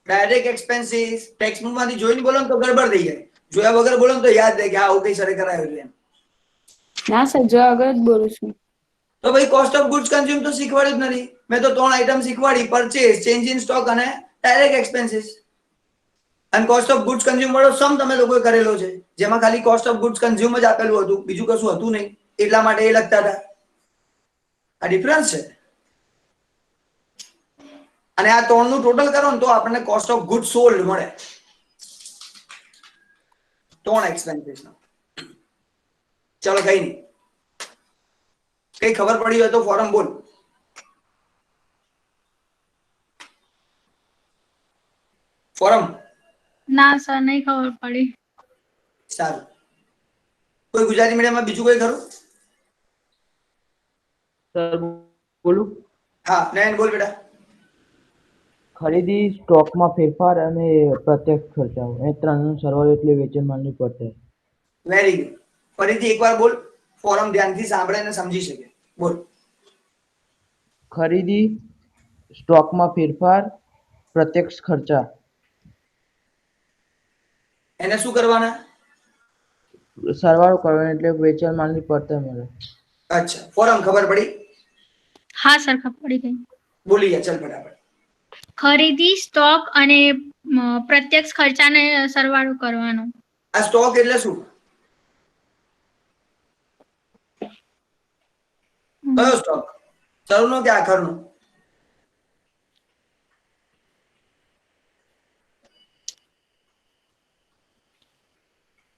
direct expenses tax બુકમાંથી જોઈને બોલો ને તો ગડબડ થઈ જાય જોયા વગર બોલો ને તો યાદ રહે કે આ આવું કઈ સરે કરાયું છે એમ ના સર જો આગળ જ બોલું છું તો ભાઈ કોસ્ટ ઓફ ગુડ્સ કન્ઝ્યુમ તો શીખવાડ્યું જ નથી મેં તો ત્રણ આઈટમ શીખવાડી પરચેસ ચેન્જ ઇન સ્ટોક અને ડાયરેક્ટ એક્સપેન્સીસ અને કોસ્ટ ઓફ ગુડ્સ કન્ઝ્યુમ વાળો સમ તમે લોકોએ કરેલો છે જેમાં ખાલી કોસ્ટ ઓફ ગુડ્સ કન્ઝ્યુમ જ આપેલું હતું બીજું કશું હતું નહીં એટલા માટે એ લખતા હતા આ ડિફરન્સ છે અને આ ત્રણનું ટોટલ કરો ને તો આપણને કોસ્ટ ઓફ ગુડ સોલ્ડ મળે ત્રણ એક્સપેન્સીસ ચલો કઈ નહીં કઈ ખબર પડી હોય તો ફોરમ બોલ ફોરમ ના સર નહીં ખબર પડી સારું કોઈ ગુજરાતી મીડિયમમાં બીજું કોઈ ખરું સર બોલું હા નયન બોલ બેટા ખરીદી સ્ટોકમાં ફેરફાર અને પ્રત્યક્ષ ખર્ચાઓ એ ત્રણનો સરવાળો એટલે વેચાણ માલની પડતર. વેરી ગુડ ફરીથી એકવાર બોલ ફોરમ ધ્યાનથી સાંભળે અને સમજી શકે બોલ ખરીદી સ્ટોકમાં ફેરફાર પ્રત્યક્ષ ખર્ચા એને શું કરવાના સરવાળો કરવાનો એટલે વેચાણ માલની પડતર મળે. અચ્છા, ફોરમ ખબર પડી? હા સર, ખબર પડી ગઈ. બોલી ગયા, ચાલ ફટાફટ. ખરીદી, સ્ટોક અને પ્રત્યક્ષ ખર્ચાને સરવાળો કરવાનો. આ સ્ટોક એટલે શું? કયો સ્ટોક? શરૂનો કે આખરનો?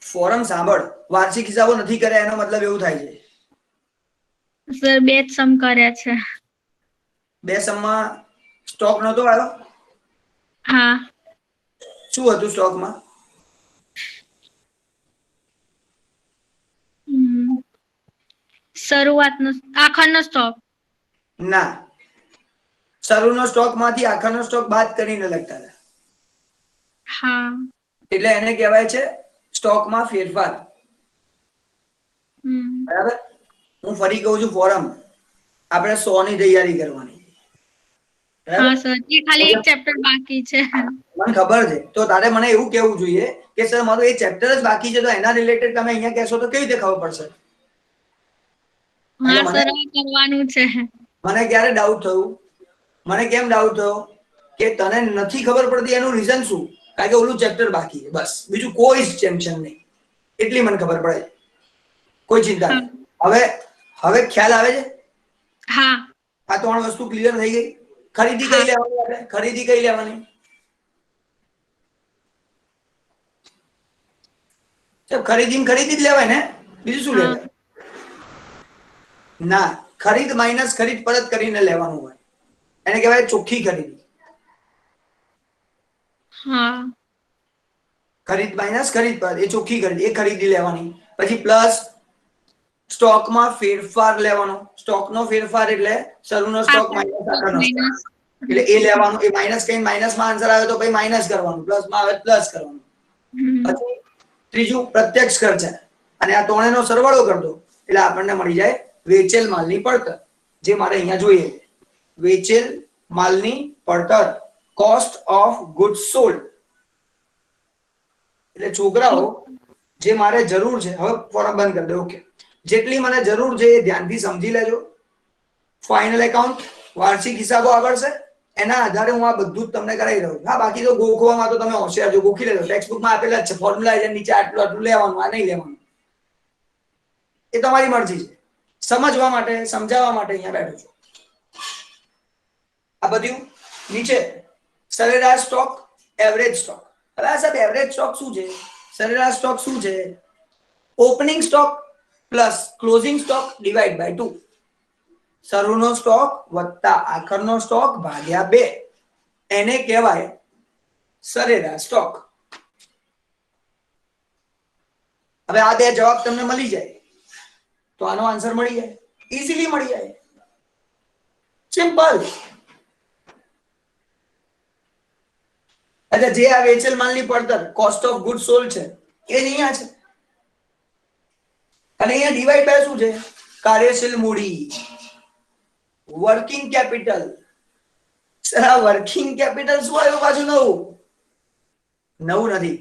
ફોરમ સાંભળ, વાર્ષિક હિસાબો નથી કર્યા એનો મતલબ એવું થાય છે. સર, બે જ સમ કર્યા છે. બે સમમાં સ્ટોક નતો આવ્યો? હા. શું હતું સ્ટોકમાં? શરૂઆતનો આખરનો સ્ટોક. ના, શરૂનો સ્ટોક માંથી આખરનો સ્ટોક બાદ કરીને લખતા હતા. હા. એટલે એને કહેવાય છે સ્ટોકમાં ફેરફાર. બરાબર? હું ફરી કહું છું, ફોરમ આપણે 100 ની તૈયારી કરવાની. હા સર, એ ખાલી એક ચેપ્ટર બાકી છે. મને ખબર છે, તો તારે મને એવું કેવું જોઈએ કે સર મારું એક ચેપ્ટર જ બાકી છે, તો એના રિલેટેડ તમે અહીંયા કહેશો તો કેવી રીતે ખબર પડશે? હા સર, કરવાનું છે. મને ક્યારે ડાઉટ થયું? મને કેમ ડાઉટ થયો કે તને નથી ખબર પડતી એનું રીઝન શું? કારણ કે ઓલું ચેપ્ટર બાકી છે, બસ. બીજું કોઈ જ ટેન્શન નહીં, એટલી મને ખબર પડે. કોઈ ચિંતા નહીં. હવે ખ્યાલ આવે છે? હા. આ 3 વસ્તુ ક્લિયર થઈ ગઈ. ખરીદી કઈ લેવાની? આપણે ખરીદી કઈ લેવાની? ખરીદી જ લેવાય ને, બીજું શું લેવાય? ના, ખરીદ માઇનસ ખરીદ પરત કરીને લેવાનું હોય, એને કહેવાય ચોખ્ખી ખરીદી. હા. ખરીદ માઇનસ ખરીદ પરત, એ ચોખ્ખી ખરીદી, એ ખરીદી લેવાની. પછી પ્લસ સ્ટોકમાં ફેરફાર લેવાનો. સ્ટોકનો ફેરફાર એટલે શરૂનો સ્ટોક માઇનસ આખરનો સ્ટોક, એટલે એ લેવાનું. એ માઇનસ કઈ માઇનસમાં આન્સર આવે તો પછી માઇનસ કરવાનું, પ્લસમાં આવે પ્લસ કરવાનું. પછી ત્રીજું પ્રત્યક્ષ ખર્ચ, અને આ ત્રણેયનો સરવાળો કર દો એટલે આપણને મળી જાય વેચેલ માલની પડતર, જે મારે અહીંયા જોઈએ. વેચેલ માલની પડતર, કોસ્ટ ઓફ ગુડ્સ સોલ્ડ. એટલે છોકરાઓ, જે મારે જરૂર છે, હવે ફોરમ બંધ કરી દો. ઓકે, જેટલી મને જરૂર છે એ ધ્યાનથી સમજી લેજો. ફાઇનલ એકાઉન્ટ, વાર્ષિક હિસાબો આગળ છે, એના આધારે હું આ બધું જ તમને કરાવી રહ્યો છું. હા, બાકી તો ગોખવામાં તો તમે હોશિયાર છો, ગોખી લેજો. ટેક્સ્ટબુકમાં આપેલા જ છે ફોર્મ્યુલા, છે નીચે આટલું આટલું લેવાનું, આ નહીં લેવાનું. એ તમારી મરજી છે. સમજવા માટે, સમજાવવા માટે અહીંયા બેઠો છું. આ બધું નીચે સરેરાશ સ્ટોક, એવરેજ સ્ટોક. હવે આ સાહેબ એવરેજ સ્ટોક શું છે? સરેરાશ સ્ટોક શું છે? Opening stock plus closing stock divide by 2. શરૂનો સ્ટોક વત્તા આખરનો સ્ટોક ભાગ્યા 2, એને કહેવાય સરેરાશ સ્ટોક. હવે આ બે જવાબ તમને મળી જાય તો આનો આન્સર મળી જાય, ઈઝીલી મળી જાય. સિમ્પલ. એટલે જે આ વેચેલ માલની પડતર, કોસ્ટ ઓફ ગુડ સોલ્ડ છે, એ અહીંયા છે. અને અહીંયા ડિવાઈડ બાય શું છે? કાર્યશીલ મૂડી, વર્કિંગ કેપિટલ. સર, આ વર્કિંગ કેપિટલ શું આવ્યું પાછું? નવું નથી.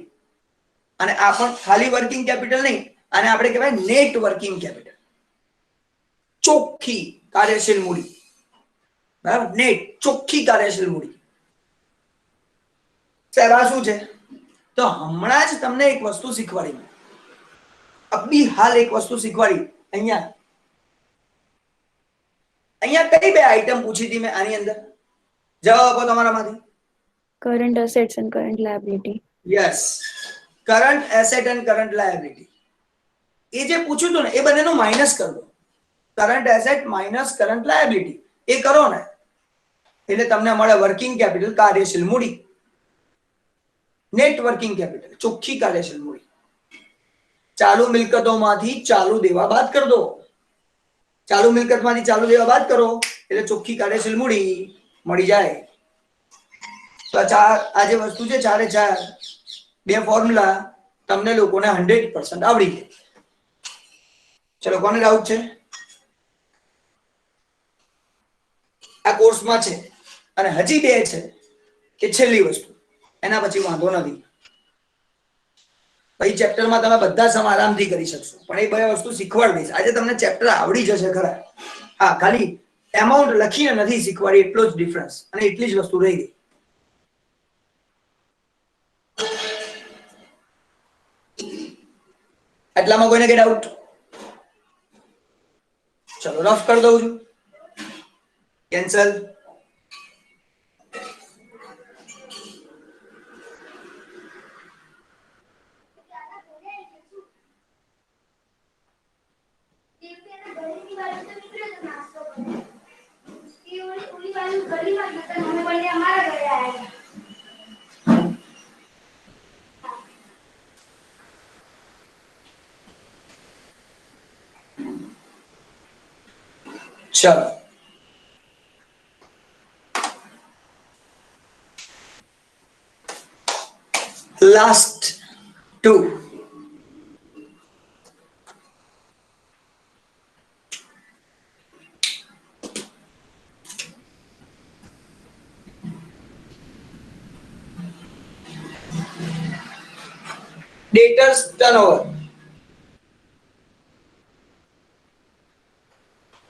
અને આ પણ ખાલી વર્કિંગ કેપિટલ નહીં, અને આપણે કહેવાય નેટ વર્કિંગ કેપિટલ, ચોખ્ખી કાર્યશીલ મૂડી. બરાબર? નેટ, ચોખ્ખી કાર્યશીલ મૂડી. સાહેબ આ શું છે? તો હમણાં જ તમને એક વસ્તુ શીખવાડી, અબી હાલ એક વસ્તુ શીખવાડી. અહીંયા કઈ બે આઈટમ પૂછી હતી મેં આની અંદર? જવાબ આપો તમારામાંથી. Current assets and current liability. Yes, current asset and current liability. એ જે પૂછ્યું હતું ને, એ બંનેનું માઇનસ કરી દો. Current asset minus current liability, એ કરો ને એટલે તમને મળે વર્કિંગ કેપિટલ, કાર્યશીલ મૂડી. નેટ વર્કિંગ કેપિટલ, ચોખ્ખી કાર્યશીલ મૂડી. ચાલુ મિલકતોમાંથી ચાલુ દેવા બાદ કરી દો. ચાલુ મિલકતમાંથી ચાલુ દેવા બાદ કરો એટલે ચોખ્ખી કાર્યશીલ મૂડી મળી જાય. તો આ જે વસ્તુ છે, 4 બે ફોર્મ્યુલા તમને લોકોને 100% આવડી જાય. ચલો, કોને ડાઉટ છે? આ કોર્સમાં છે, અને હજી બે છે કે છેલ્લી વસ્તુ, એના પછી વાંધો નથી. પછી ચેપ્ટરમાં તમે બધા સમ આરામથી કરી શકશો, પણ એ બે વસ્તુ શીખવાડી દઈશ. આજે તમને ચેપ્ટર આવડી જશે ખરા. હા, ખાલી એમાઉન્ટ લખીને નથી શીખવાડી, એટલો જ ડિફરન્સ અને એટલી જ વસ્તુ રહી ગઈ. એટલામાં કોઈને કઈ ડાઉટ? ચલો રફ કરી દઉં છું. કેન્સલ. ચલો લાસ્ટ 2. Debtors turnover.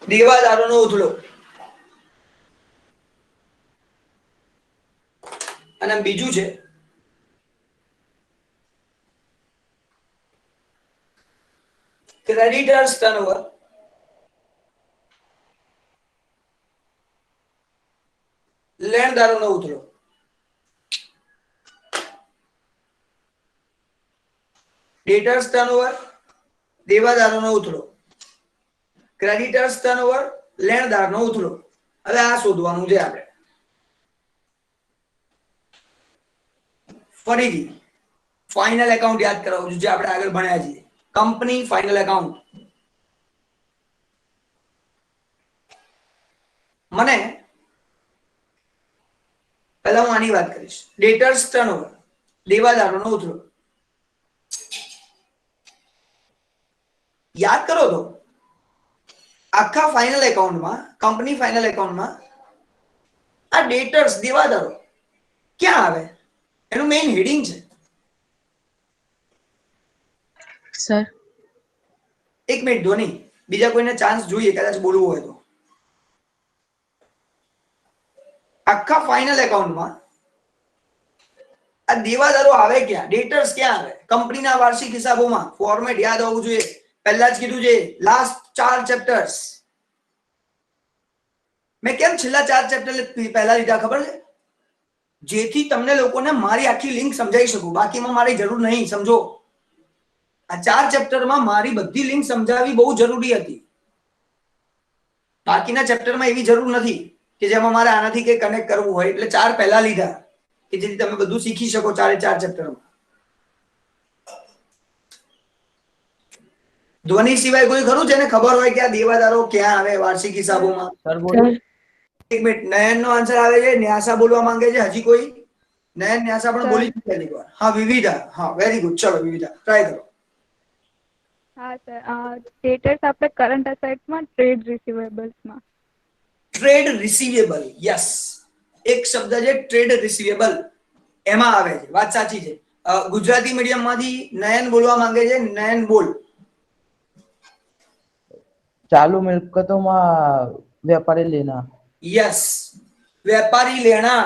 દેવાદારોનો ઉથલો. અને બીજું છે ક્રેડિટર્સ ટર્નઓવર. લેણદારોનો ઉથલો. ડેટર્સ ટર્નઓવર, દેવાદારોનો ઉથલો. ક્રેડિટર્સ ટર્નઓવર, લેણદારનો ઉથલો. હવે આ શોધવાનું છે આપણે. ફરીથી ફાઇનલ એકાઉન્ટ યાદ કરાવું છું, જે આપણે આગળ ભણ્યા છીએ. Company final account. મને પહેલા હું આની વાત કરીશ. ડેટર્સ ટર્નઓવર, દેવાદારોનો ઉથલો. યાદ કરો તો આખા ફાઇનલ એકાઉન્ટમાં, કંપની ફાઇનલ એકાઉન્ટમાં આ ડેટર્સ, દેવાદારો ક્યાં આવે? એનું મેઇન હેડિંગ છે. સર, એક મિનિટ ધોની, બીજા કોઈને ચાન્સ જોઈએ કદાચ બોલવું હોય તો. આખા ફાઇનલ એકાઉન્ટમાં આ દેવાદારો આવે ક્યાં? ડેટર્સ ક્યાં આવે? કંપનીના વાર્ષિક હિસાબોમાં. ફોર્મેટ યાદ હોવું જોઈએ. પહેલા જ કીધું છે, લાસ્ટ 4 ચેપ્ટર્સ. મેં કેમ છેલ્લા 4 ચેપ્ટર પહેલા લીધા ખબર છે? જેથી તમને લોકોને મારી આખી લિંક સમજાવી શકું. બાકીમાં મારી જરૂર નહીં, સમજો. આ 4 ચેપ્ટરમાં મારી બધી લિંક સમજાવવી બહુ જરૂરી હતી. બાકીના ચેપ્ટરમાં એવી જરૂર નથી કે જેમાં મારે આનાથી કંઈ કનેક્ટ કરવું હોય, એટલે 4 પહેલા લીધા કે જેથી તમે બધું શીખી શકો 4 ચેપ્ટરમાં. ધ્વનિ સિવાય કોઈ ખરું જેને ખબર હોય કે આ દેવાદારો ક્યાં આવે વાર્ષિક હિસાબોમાં? સર બોલો. એક મિનિટ, નયન નો આન્સર આવે છે. ન્યાસા બોલવા માંગે છે. હજી કોઈ? નયન, ન્યાસા પણ બોલી ચૂક્યા એકવાર. હા, વિવિધા. હા, વેરી ગુડ. ચલો વિવિધા, ટ્રાય કરો. હા સર, સ્ટેટસ આપણે કરંટ અસેટ્સમાં, ટ્રેડ રિસીવેબલ્સમાં. Trade receivable, yes. એક શબ્દ છે ટ્રેડ રિસીવેબલ, એમાં આવે છે. વાત સાચી છે. ગુજરાતી મીડિયમ માંથી નયન બોલવા માંગે છે. નયન બોલ. ચાલુ મિલકતોમાં વેપારી લેના. યસ, વેપારી લેણા.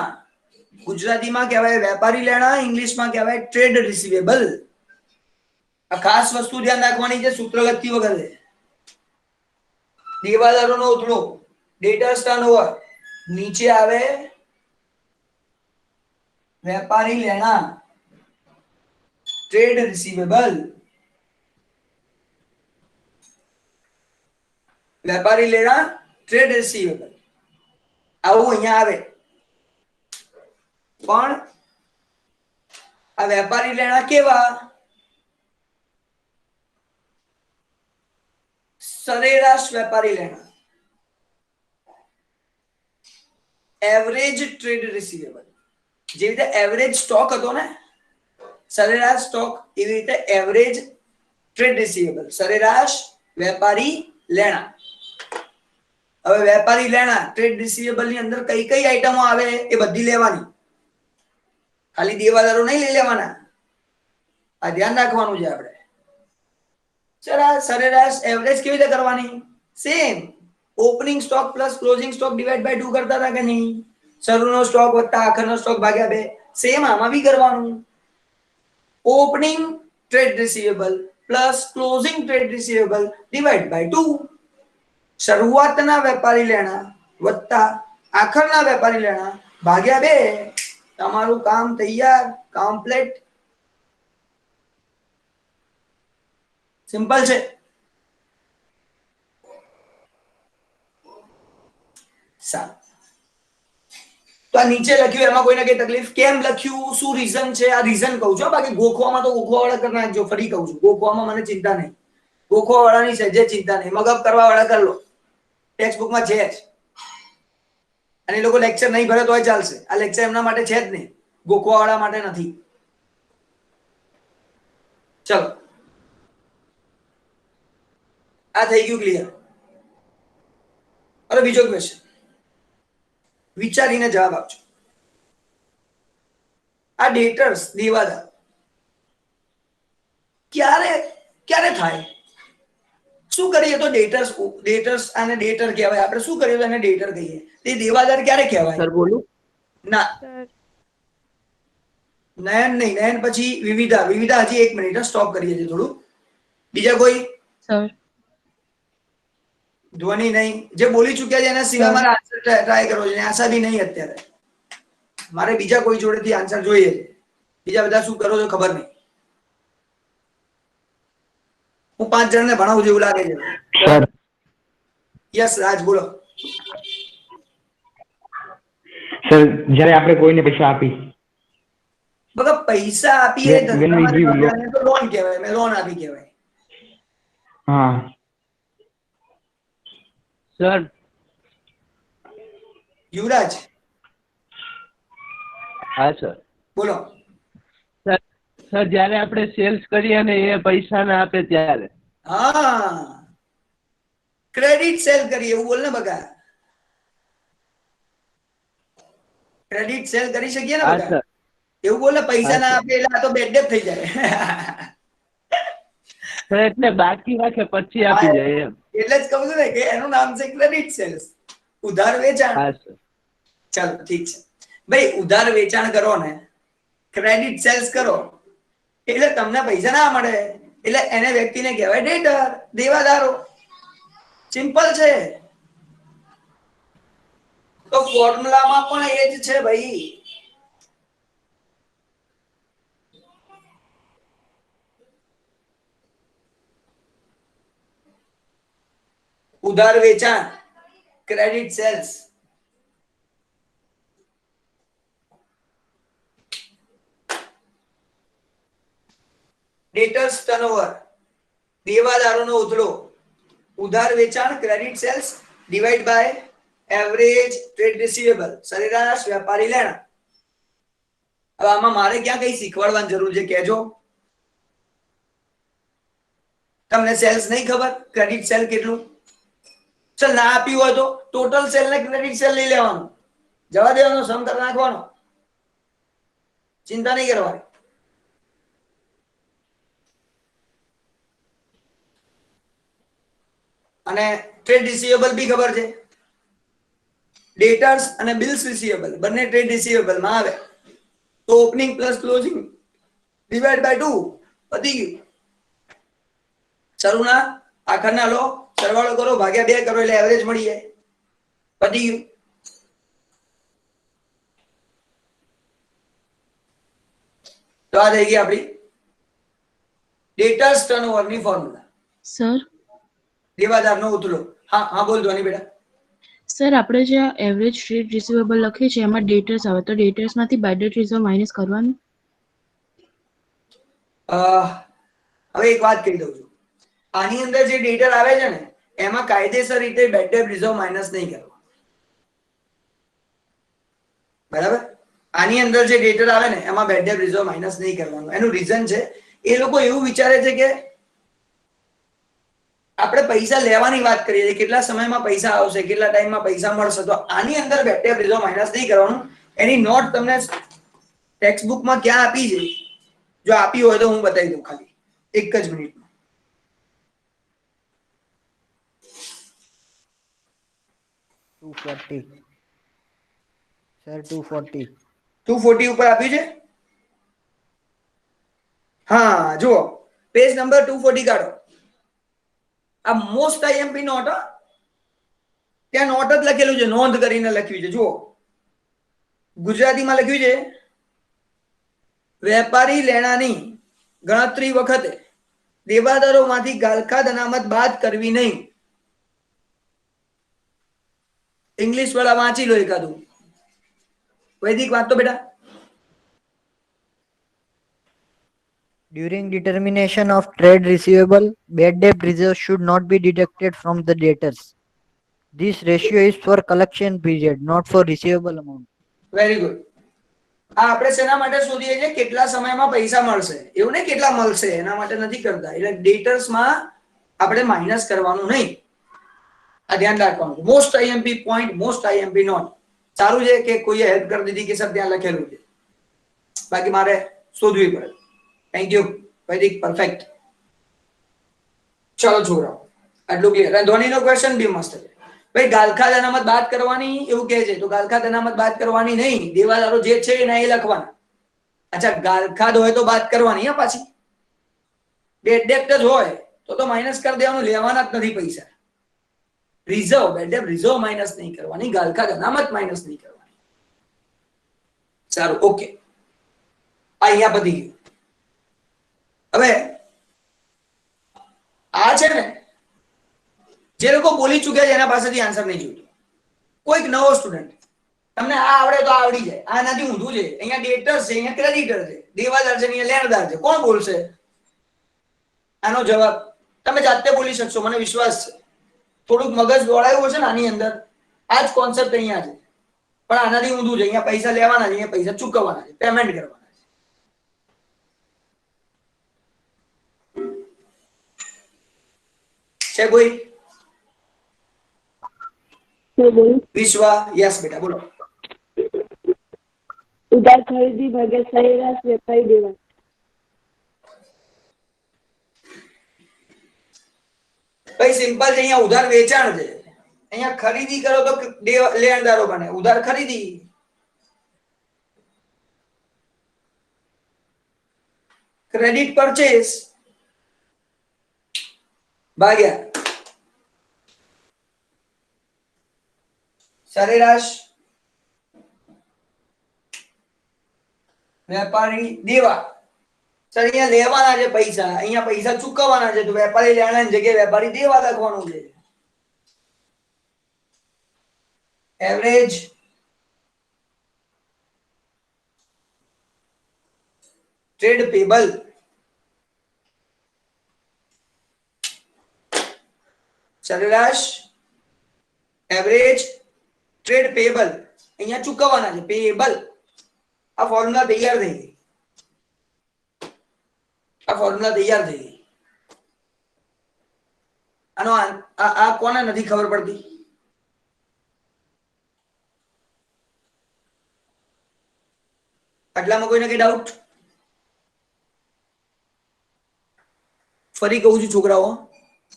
ગુજરાતીમાં કહેવાય વેપારી લેણા, ઇંગ્લિશમાં કહેવાય ટ્રેડ રિસીવેબલ. આ ખાસ વસ્તુ ધ્યાન રાખવાની છે સૂત્ર લખતી વખતે. દેવાદારોનો ઉથલો, ડેટર્સ ટર્નઓવર, નીચે આવે વેપારી લેણા, ટ્રેડ રિસીવેબલ. વેપારી લેણા, ટ્રેડ રિસીવેબલ, આવું અહીંયા આવે. પણ આ વેપારી લેણા કેવા? સરેરાશ વેપારી લેણા, એવરેજ ટ્રેડ રિસીવેબલ. જે રીતે એવરેજ સ્ટોક હતો ને, સરેરાશ સ્ટોક, એવી રીતે એવરેજ ટ્રેડ રિસીવેબલ, સરેરાશ વેપારી લેણા. હવે વેપારી લેણા, ટ્રેડ રિસીવેબલ ની અંદર કઈ કઈ આઈટમો આવે એ બધી લેવાની. ખાલી દેવાદારો નહીં લઈ લેવાના. આ ધ્યાન રાખવાનું છે આપણે. ચલો સરેરાશ એવરેજ કેવી રીતે કરવાની? Same opening stock plus closing stock divide by 2 કરતા હતા કે નહીં? શરૂનો સ્ટોક વત્તા આખરનો સ્ટોક ભાગ્યા 2. સેમ આમાં બી કરવાનું. Opening trade receivable plus closing trade receivable divide by 2. શરૂઆતના વેપારી લેણા વત્તા આખરના વેપારી લેણા ભાગ્યા 2. તમારું કામ તૈયાર, કમ્પ્લીટ. સિમ્પલ છે. સારું, તો આ નીચે લખ્યું એમાં કોઈને કઈ તકલીફ? કેમ લખ્યું, શું રીઝન છે? આ રીઝન કહું છું, બાકી ગોખવામાં તો ગોખવા વાળા કરી નાખજો. ફરી કહું છું, ગોખવામાં મને ચિંતા નહીં, ગોખવા વાળાની સહેજે ચિંતા નહીં, મગઅપ કરવા વાળા કરી લો. ટેક્સ્ટ બુકમાં છે જ. અને એ લોકો લેક્ચર નહીં ભરે તોય ચાલશે. આ લેક્ચર એમના માટે છે જ નહીં, ગોખવા વાળા માટે નથી. ચલો, આ થઈ ગયું ક્લિયર. હવે બીજો ક્વેશ્ચન વિચારીને જવાબ આપજો. આ ડેટર્સ દેવાદાર ક્યારે ક્યારે થાય? શું કરીએ તો ડેટર્સ આને ડેટર કહેવાય. આપણે શું કરીએ તો એને ડેટર કહીએ. તે દેવાદાર ક્યારે કહેવાય? સર બોલું? ના, સર નયન નહીં, નયન પછી વિવિધા. વિવિધા હજી 1 મિનિટ સ્ટોપ કરીએ છીએ થોડું. બીજા કોઈ? સર ધ્વનિ નહીં. જે બોલી ચૂક્યા છે એના સિવાય મારે આન્સર ટ્રાય કરવો છે. આશા બી નહીં અત્યારે. મારે બીજા કોઈ જોડેથી આન્સર જોઈએ છે. બીજા બધા શું કરો છો ખબર નહીં. હું 5 જણને ભણાવું છું એવું લાગે છે. સર યસ રાજ બોલો. સર જ્યારે આપણે કોઈને પૈસા આપી બગા પૈસા આપીએ When we give loan. તો લોન કહેવાય. મેં લોન આપી કહેવાય. હા સર યુવરાજ હા સર. બોલો. સર જ્યારે આપણે સેલ્સ કરીએ અને એ પૈસા ના આપે ત્યારે. હા, ક્રેડિટ સેલ કરીએ એવું બોલ ને બગા. ક્રેડિટ સેલ કરી શકીએ ને હા બગા, સર. એવું બોલે. પૈસા હા, ના સર. આપે એટલે આ તો બેડ ડેપ થઈ જાય. સર એટલે બાકી રાખે પછી આપી જાય એમ. એટલે જ કહું છું ને કે એનું નામ છે ક્રેડિટ સેલ્સ, ઉધાર વેચાણ. હા સર. ચાલો ઠીક છે ભાઈ. ઉધાર વેચાણ કરો ને, ક્રેડિટ સેલ્સ કરો એટલે તમને પૈસા ના મળે, એટલે એને વ્યક્તિને કહેવાય ડેટર, દેવાદારો. સિમ્પલ છે. તો ફોર્મ્યુલામાં પણ એ જ છે ભાઈ. ઉધાર વેચાણ, ક્રેડિટ સેલ્સ. ડેટર્સ ટર્નઓવર, દેવાદારોનો ઉધડો. ઉધાર વેચાણ, credit sales divide by average trade receivable, સરેરાશ વેપારી લેણા. હવે આમાં મારે ક્યાં કઈ શીખવાડવાની જરૂર છે કહેજો. તમને સેલ્સ નહીં ખબર? ક્રેડિટ સેલ કેટલું? ચલ ના આપ્યું હોય તો ટોટલ સેલ ને ક્રેડિટ સેલ લઈ લેવાનું, જવા દેવાનો, સમ કરી નાખવાનો, ચિંતા નહીં કરવાની. અને ટ્રેડ રિસીવેબલ બી ખબર છે. ડેટર્સ અને બિલ્સ રિસીવેબલ બંને ટ્રેડ રિસીવેબલ માં આવે. તો opening plus closing divide by 2 પતી ગયું. શરૂના આખરના લો, સરવાળો કરો, ભાગ્યા 2 કરો એટલે એવરેજ મળી જાય. પતી ગયું. તો આ થઈ ગઈ આપણી ડેટર્સ ટર્નઓવર ની ફોર્મ્યુલા. સર દેવાદારનો ઉતલો. હા હા બોલ ધ્વની બેટા. સર આપણે જે એવરેજ ટ્રેડ રિસીવેબલ લખીએ છીએ એમાં ડેટર્સ આવે તો ડેટર્સમાંથી બાય ડેટ રિઝર્વ માઇનસ કરવાનું. હવે એક વાત કહી દઉં છું. આની અંદર જે ડેટર આવે છે ને એમાં કાયદેસર રીતે બેડ ડેટ રિઝર્વ માઇનસ નહીં કરવા. બરાબર? આની અંદર જે ડેટર આવે ને એમાં બેડ ડેટ રિઝર્વ માઇનસ નહીં કરવાનું. એનું રીઝન છે એ લોકો એવું વિચારે છે કે આપણે પૈસા લેવાની વાત કરીએ છીએ, કેટલા સમયમાં પૈસા આવશે, કેટલા ટાઈમમાં પૈસા મળશે. તો આની અંદર બેડ ડેટ રિઝર્વ માઇનસ નહીં કરવાનું. એની નોટ તમને ટેક્સ્ટ બુકમાં ક્યાં આપી છે જો આપ્યું હોય તો હું બતાવી દઉં ખાલી એક જ મિનિટમાં. 240 સર 240 240 ઉપર આપ્યું છે. હા જુઓ પેજ નંબર 240 કાઢો. આ મોસ્ટ આઈએમપી નોટ, ત્યાં નોટ જ લખેલું છે, નોંધ કરીને લખ્યું છે. જુઓ ગુજરાતીમાં લખ્યું છે વેપારી લેણાની ગણતરી વખતે દેવાદારોમાંથી ગાલખાદ અનામત બાદ કરવી નહીં. ઇંગ્લિશ વાળા વાંચી લો એકાદું. વૈદિક વાંચતો બેટા. During determination of trade receivable, bad debt reserve should not be deducted from the debtors. This ratio is for collection period, not for receivable amount. Very good. આ આપણે શેના માટે શોધીએ છીએ? કેટલા સમયમાં પૈસા મળશે, એવું નહીં કેટલા મળશે એના માટે નથી કરતા. એટલે ડેટર્સમાં આપણે માઇનસ કરવાનું નહીં. આ ધ્યાન રાખવાનું. Most IMP point, most IMP note. સારું છે કે કોઈએ હેલ્પ કરી દીધી કે સર ત્યાં લખેલું છે, બાકી મારે શોધવી પડે. થેન્ક યુ વૈદિક, પરફેક્ટ. ચલો છોકરાઓ આટલું ક્લિયર. ધોનીનો ક્વેશ્ચન બી મસ્ત છે. ભાઈ ગાલખાદ અનામત બાદ કરવાની એવું કહે છે, તો ગાલખાદ અનામત બાદ કરવાની નહીં, દેવાદારો જે છે એના એ લખવાના. અચ્છા ગાલખાદ હોય તો બાદ કરવાની, હા પાછી બેડ ડેપ્ટ જ હોય તો માઇનસ કરી દેવાનું, લેવાના જ નથી પૈસા. રિઝર્વ, બેડ ડેપ્ટ રિઝર્વ માઇનસ નહીં કરવાની, ગાલખાદ અનામત માઇનસ નહીં કરવાની. સારું, ઓકે. આ અહીંયા પતી ગયું. હવે આ છે ને જે લોકો બોલી ચૂક્યા છે એના પાસેથી આન્સર નહીં જોઈતો. કોઈક નવો સ્ટુડન્ટ, તમને આ આવડે તો આવડી જાય. આનાથી ઊંધું છે. અહીંયા ડેટર છે, અહીંયા ક્રેડિટર છે, દેવાદાર છે, અહીંયા લેણદાર છે. કોણ બોલશે આનો જવાબ? તમે જાતે બોલી શકશો, મને વિશ્વાસ છે. થોડુંક મગજ દોડાયું હશે ને આની અંદર. આ જ કોન્સેપ્ટ અહીંયા છે, પણ આનાથી ઊંધું છે. અહીંયા પૈસા લેવાના છે, અહીંયા પૈસા ચૂકવવાના છે, પેમેન્ટ કરવાના છે કોઈ? વિશ્વા, યસ બેટા બોલો. ઉધાર ખરીદી ભાગ્યા સરેરાશ વેપારી દેવા. ભાઈ સિમ્પલ છે. અહીંયા ઉધાર વેચાણ છે, અહીંયા ખરીદી કરો તો લેણદારો બને. ઉધાર ખરીદી, ક્રેડિટ પરચેસ ભાગ્યા સરેરાશ વેપારી દેવા. સર અહીંયા લેવાના છે પૈસા, અહીંયા પૈસા ચૂકવવાના છે, તો વેપારી લેણાની જગ્યાએ વેપારી દેવા લખવાનું છે. એવરેજ ટ્રેડ પેબલ સરેરાશ એવરેજ ટ્રેડ પેબલ, અહીંયા ચૂકવવાના છે પેબલ. આ ફોર્મ્યુલા તૈયાર થઈ ગઈ. આ ફોર્મ્યુલા તૈયાર થઈ ગઈ. આનો આ કોને નથી ખબર પડતી? આટલામાં કોઈને કઈ ડાઉટ? ફરી કહું છું છોકરાઓ,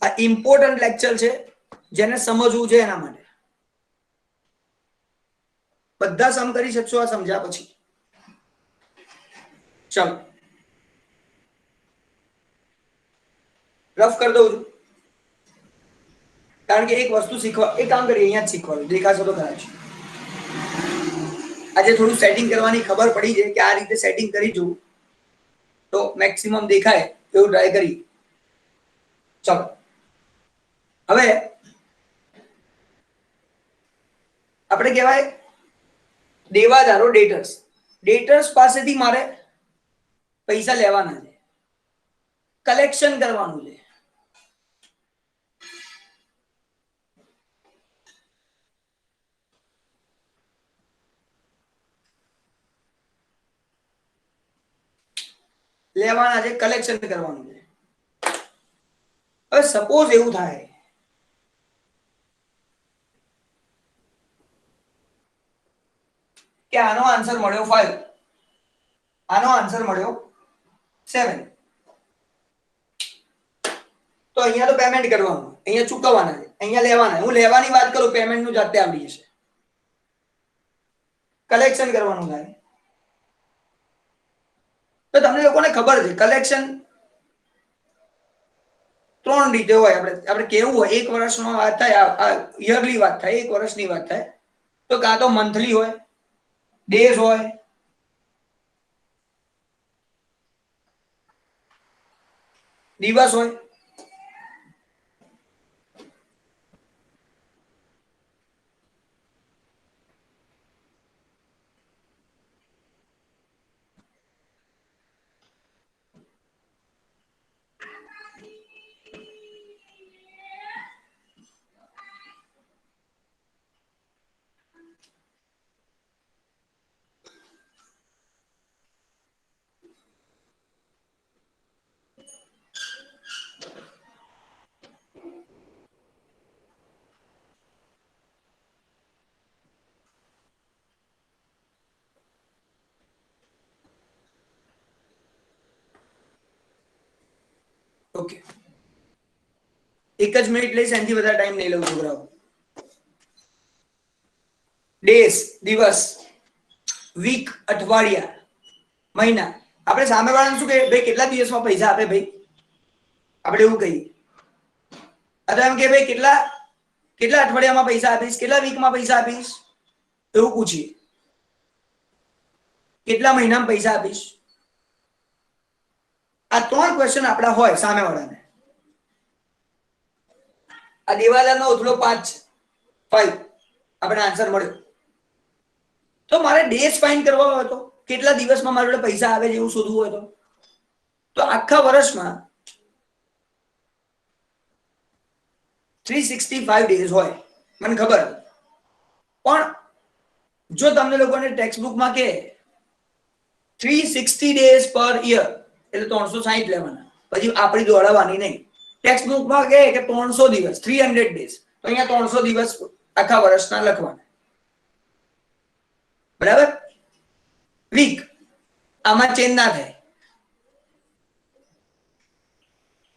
આ ઇમ્પોર્ટન્ટ લેક્ચર છે, જેને સમજવું છે એના માટે. બધા સમ કરી શકશો આ સમજ્યા પછી. ચલો રફ કરી દઉં છું, કારણ કે એક વસ્તુ શીખવા, એક કામ કરીએ અહીંયા જ શીખવાનું દેખાશો તો ખરા છે. આજે થોડું સેટિંગ કરવાની ખબર પડી છે કે આ રીતે સેટિંગ કરી જોઉં તો મેક્સિમમ દેખાય એવું ટ્રાય કરી. ચલો હવે આપણે કહેવાય દેવાદારો, ડેટર્સ. ડેટર્સ પાસેથી મારે પૈસા લેવાના છે, કલેક્શન કરવાનું છે. લેવાના છે, કલેક્શન કરવાનું છે. હવે સપોઝ એવું થાય કે આનો આન્સર મળ્યો 5, આનો આન્સર મળ્યો 7. તો અહીંયા તો પેમેન્ટ કરવાનું, અહીંયા ચૂકવવાના છે, અહીંયા લેવાના. હું લેવાની વાત કરું, પેમેન્ટ નું જાતે આવડી જશે. કલેક્શન કરવાનું થાય. તો તમને લોકોને ખબર છે કલેક્શન 3 રીતે હોય. આપણે કેવું હોય, 1 વર્ષનો વાત થાય, યરલી વાત થાય, 1 વર્ષની વાત થાય, તો કાં તો મંથલી હોય, ડેઝ હોય, દિવસ હોય. ઓકે, એક જ મિનિટ લઈશ, એનાથી વધારે ટાઈમ નહીં લઉં છોકરાઓ. ડેઝ દિવસ, વીક અઠવાડિયા, મહિના. આપણે સામે વાળાને શું કહીએ, ભાઈ કેટલા દિવસમાં પૈસા આપે ભાઈ, આપણે એવું કહીએ. અથવા એમ કે ભાઈ કેટલા અઠવાડિયામાં પૈસા આપીશ, કેટલા વીકમાં પૈસા આપીશ, એવું પૂછીએ. કેટલા મહિનામાં પૈસા આપીશ. આ 3 ક્વેશ્ચન આપણા હોય સામે વાળાને. આ દિવાલનો ઉથલો 5 આપણે આન્સર મળ્યો. તો મારે ડેઝ ફાઇન્ડ કરવા હોય તો કેટલા દિવસમાં મારા જોડે પૈસા આવે જેવું શોધવું હોય તો આખા વર્ષમાં 365 ડેઝ હોય, મને ખબર. પણ જો તમને લોકોને ટેક્સ્ટ બુકમાં કે 360 ડેઝ પર યર એટલે 360 લેવાના, પછી આપણી દોડાવવાની નહીં. ટેક્સ્ટ બુકમાં કે 300 દિવસ 300 ડેઝ, તો અહીંયા 300 દિવસ આખા વર્ષના લખવાના. બરાબર. વીક આમાં ચેન્જ ના થાય.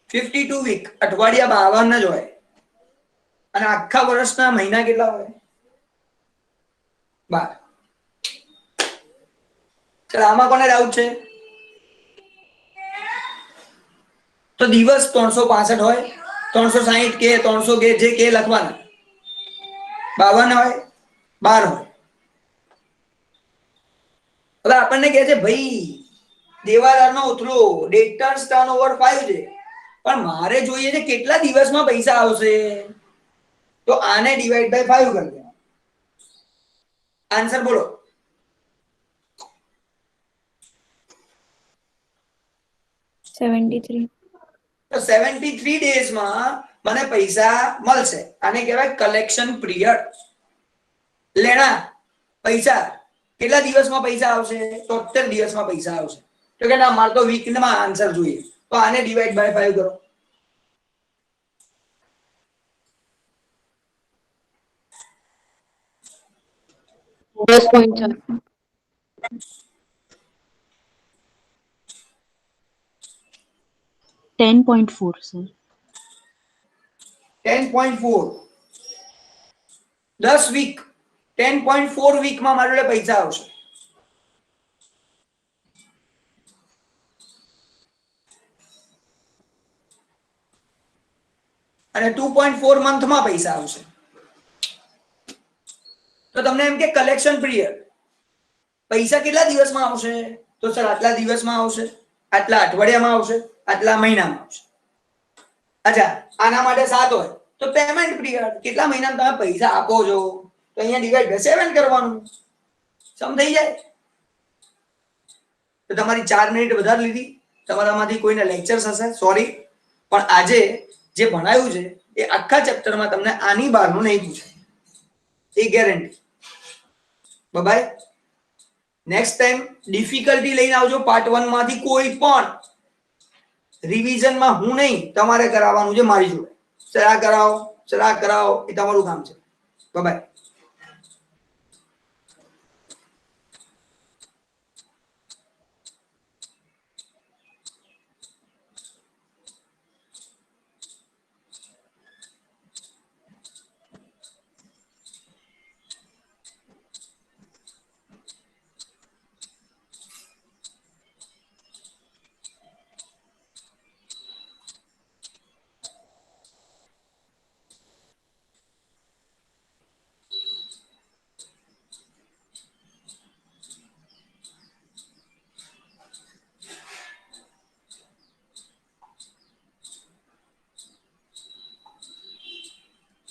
52 વીક અઠવાડિયા 52 જ હોય. અને આખા વર્ષના મહિના કેટલા હોય? 12. ચાલો આમાં કોને ડાઉટ છે? તો દિવસ 365 હોય, 360 કે 300 કે જે કે લખવાના. 52 હોય, 12 હોય. હવે આપણને કહે છે ભાઈ દેવાદારનો ઉથલો ડેટર્સ ટર્નઓવર 5 છે, પણ મારે જોઈએ છે કેટલા દિવસમાં પૈસા આવશે. તો આને ડિવાઈડ બાય 5 કરી દેવાનું. આન્સર બોલો. $73. તો 73 ડેઝમાં મને પૈસા મળશે. આને કહેવાય કલેક્શન પીરિયડ. લેણા પૈસા કેટલા દિવસમાં પૈસા આવશે? 73 દિવસમાં પૈસા આવશે. તો કે ના મારે તો વીકમાં આન્સર જોઈએ, તો આને ડિવાઈડ બાય 5 કરો. $10.4 sir. 10.4 10 વીક 10.4 વીકમાં મારા જોડે પૈસા આવશે. અને 2.4 મંથમાં પૈસા આવશે. તો તમને એમ કે કલેક્શન પીરિયડ પૈસા કેટલા દિવસમાં આવશે? તો સર આટલા દિવસમાં આવશે, આટલા અઠવાડિયામાં આવશે, આટલા મહિનામાં આવશે. અચ્છા આના માટે 7 હોય તો પેમેન્ટ પીરિયડ કેટલા મહિનામાં તમે પૈસા આપો છો, તો અહીંયા ડિવાઈડ બાય 7 કરવાનું. સમજાઈ જાય? તો તમારી 4 મિનિટ વધારે લીધી. તમારામાંથી કોઈને લેક્ચર્સ હશે, સોરી, પણ આજે જે ભણાયું છે એ આખા ચેપ્ટરમાં તમને આની બહારનું નહીં પૂછે, એ guarantee. Bye. Next time difficulty લઈને આવજો. પાર્ટ 1 માંથી કોઈ પણ રિવિઝનમાં હું નહીં, તમારે કરાવવાનું છે મારી જોડે. સર આ કરાવો, સર આ કરાવો, એ તમારું કામ છે. બાય.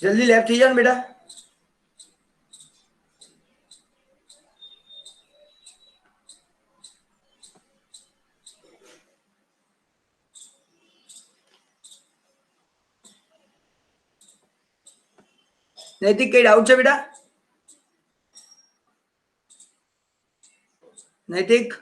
જલ્દી લેફ્ટ થઈ જાઓ ને બેટા. નૈતિક કઈ ડાઉટ છે બેટા? નૈતિક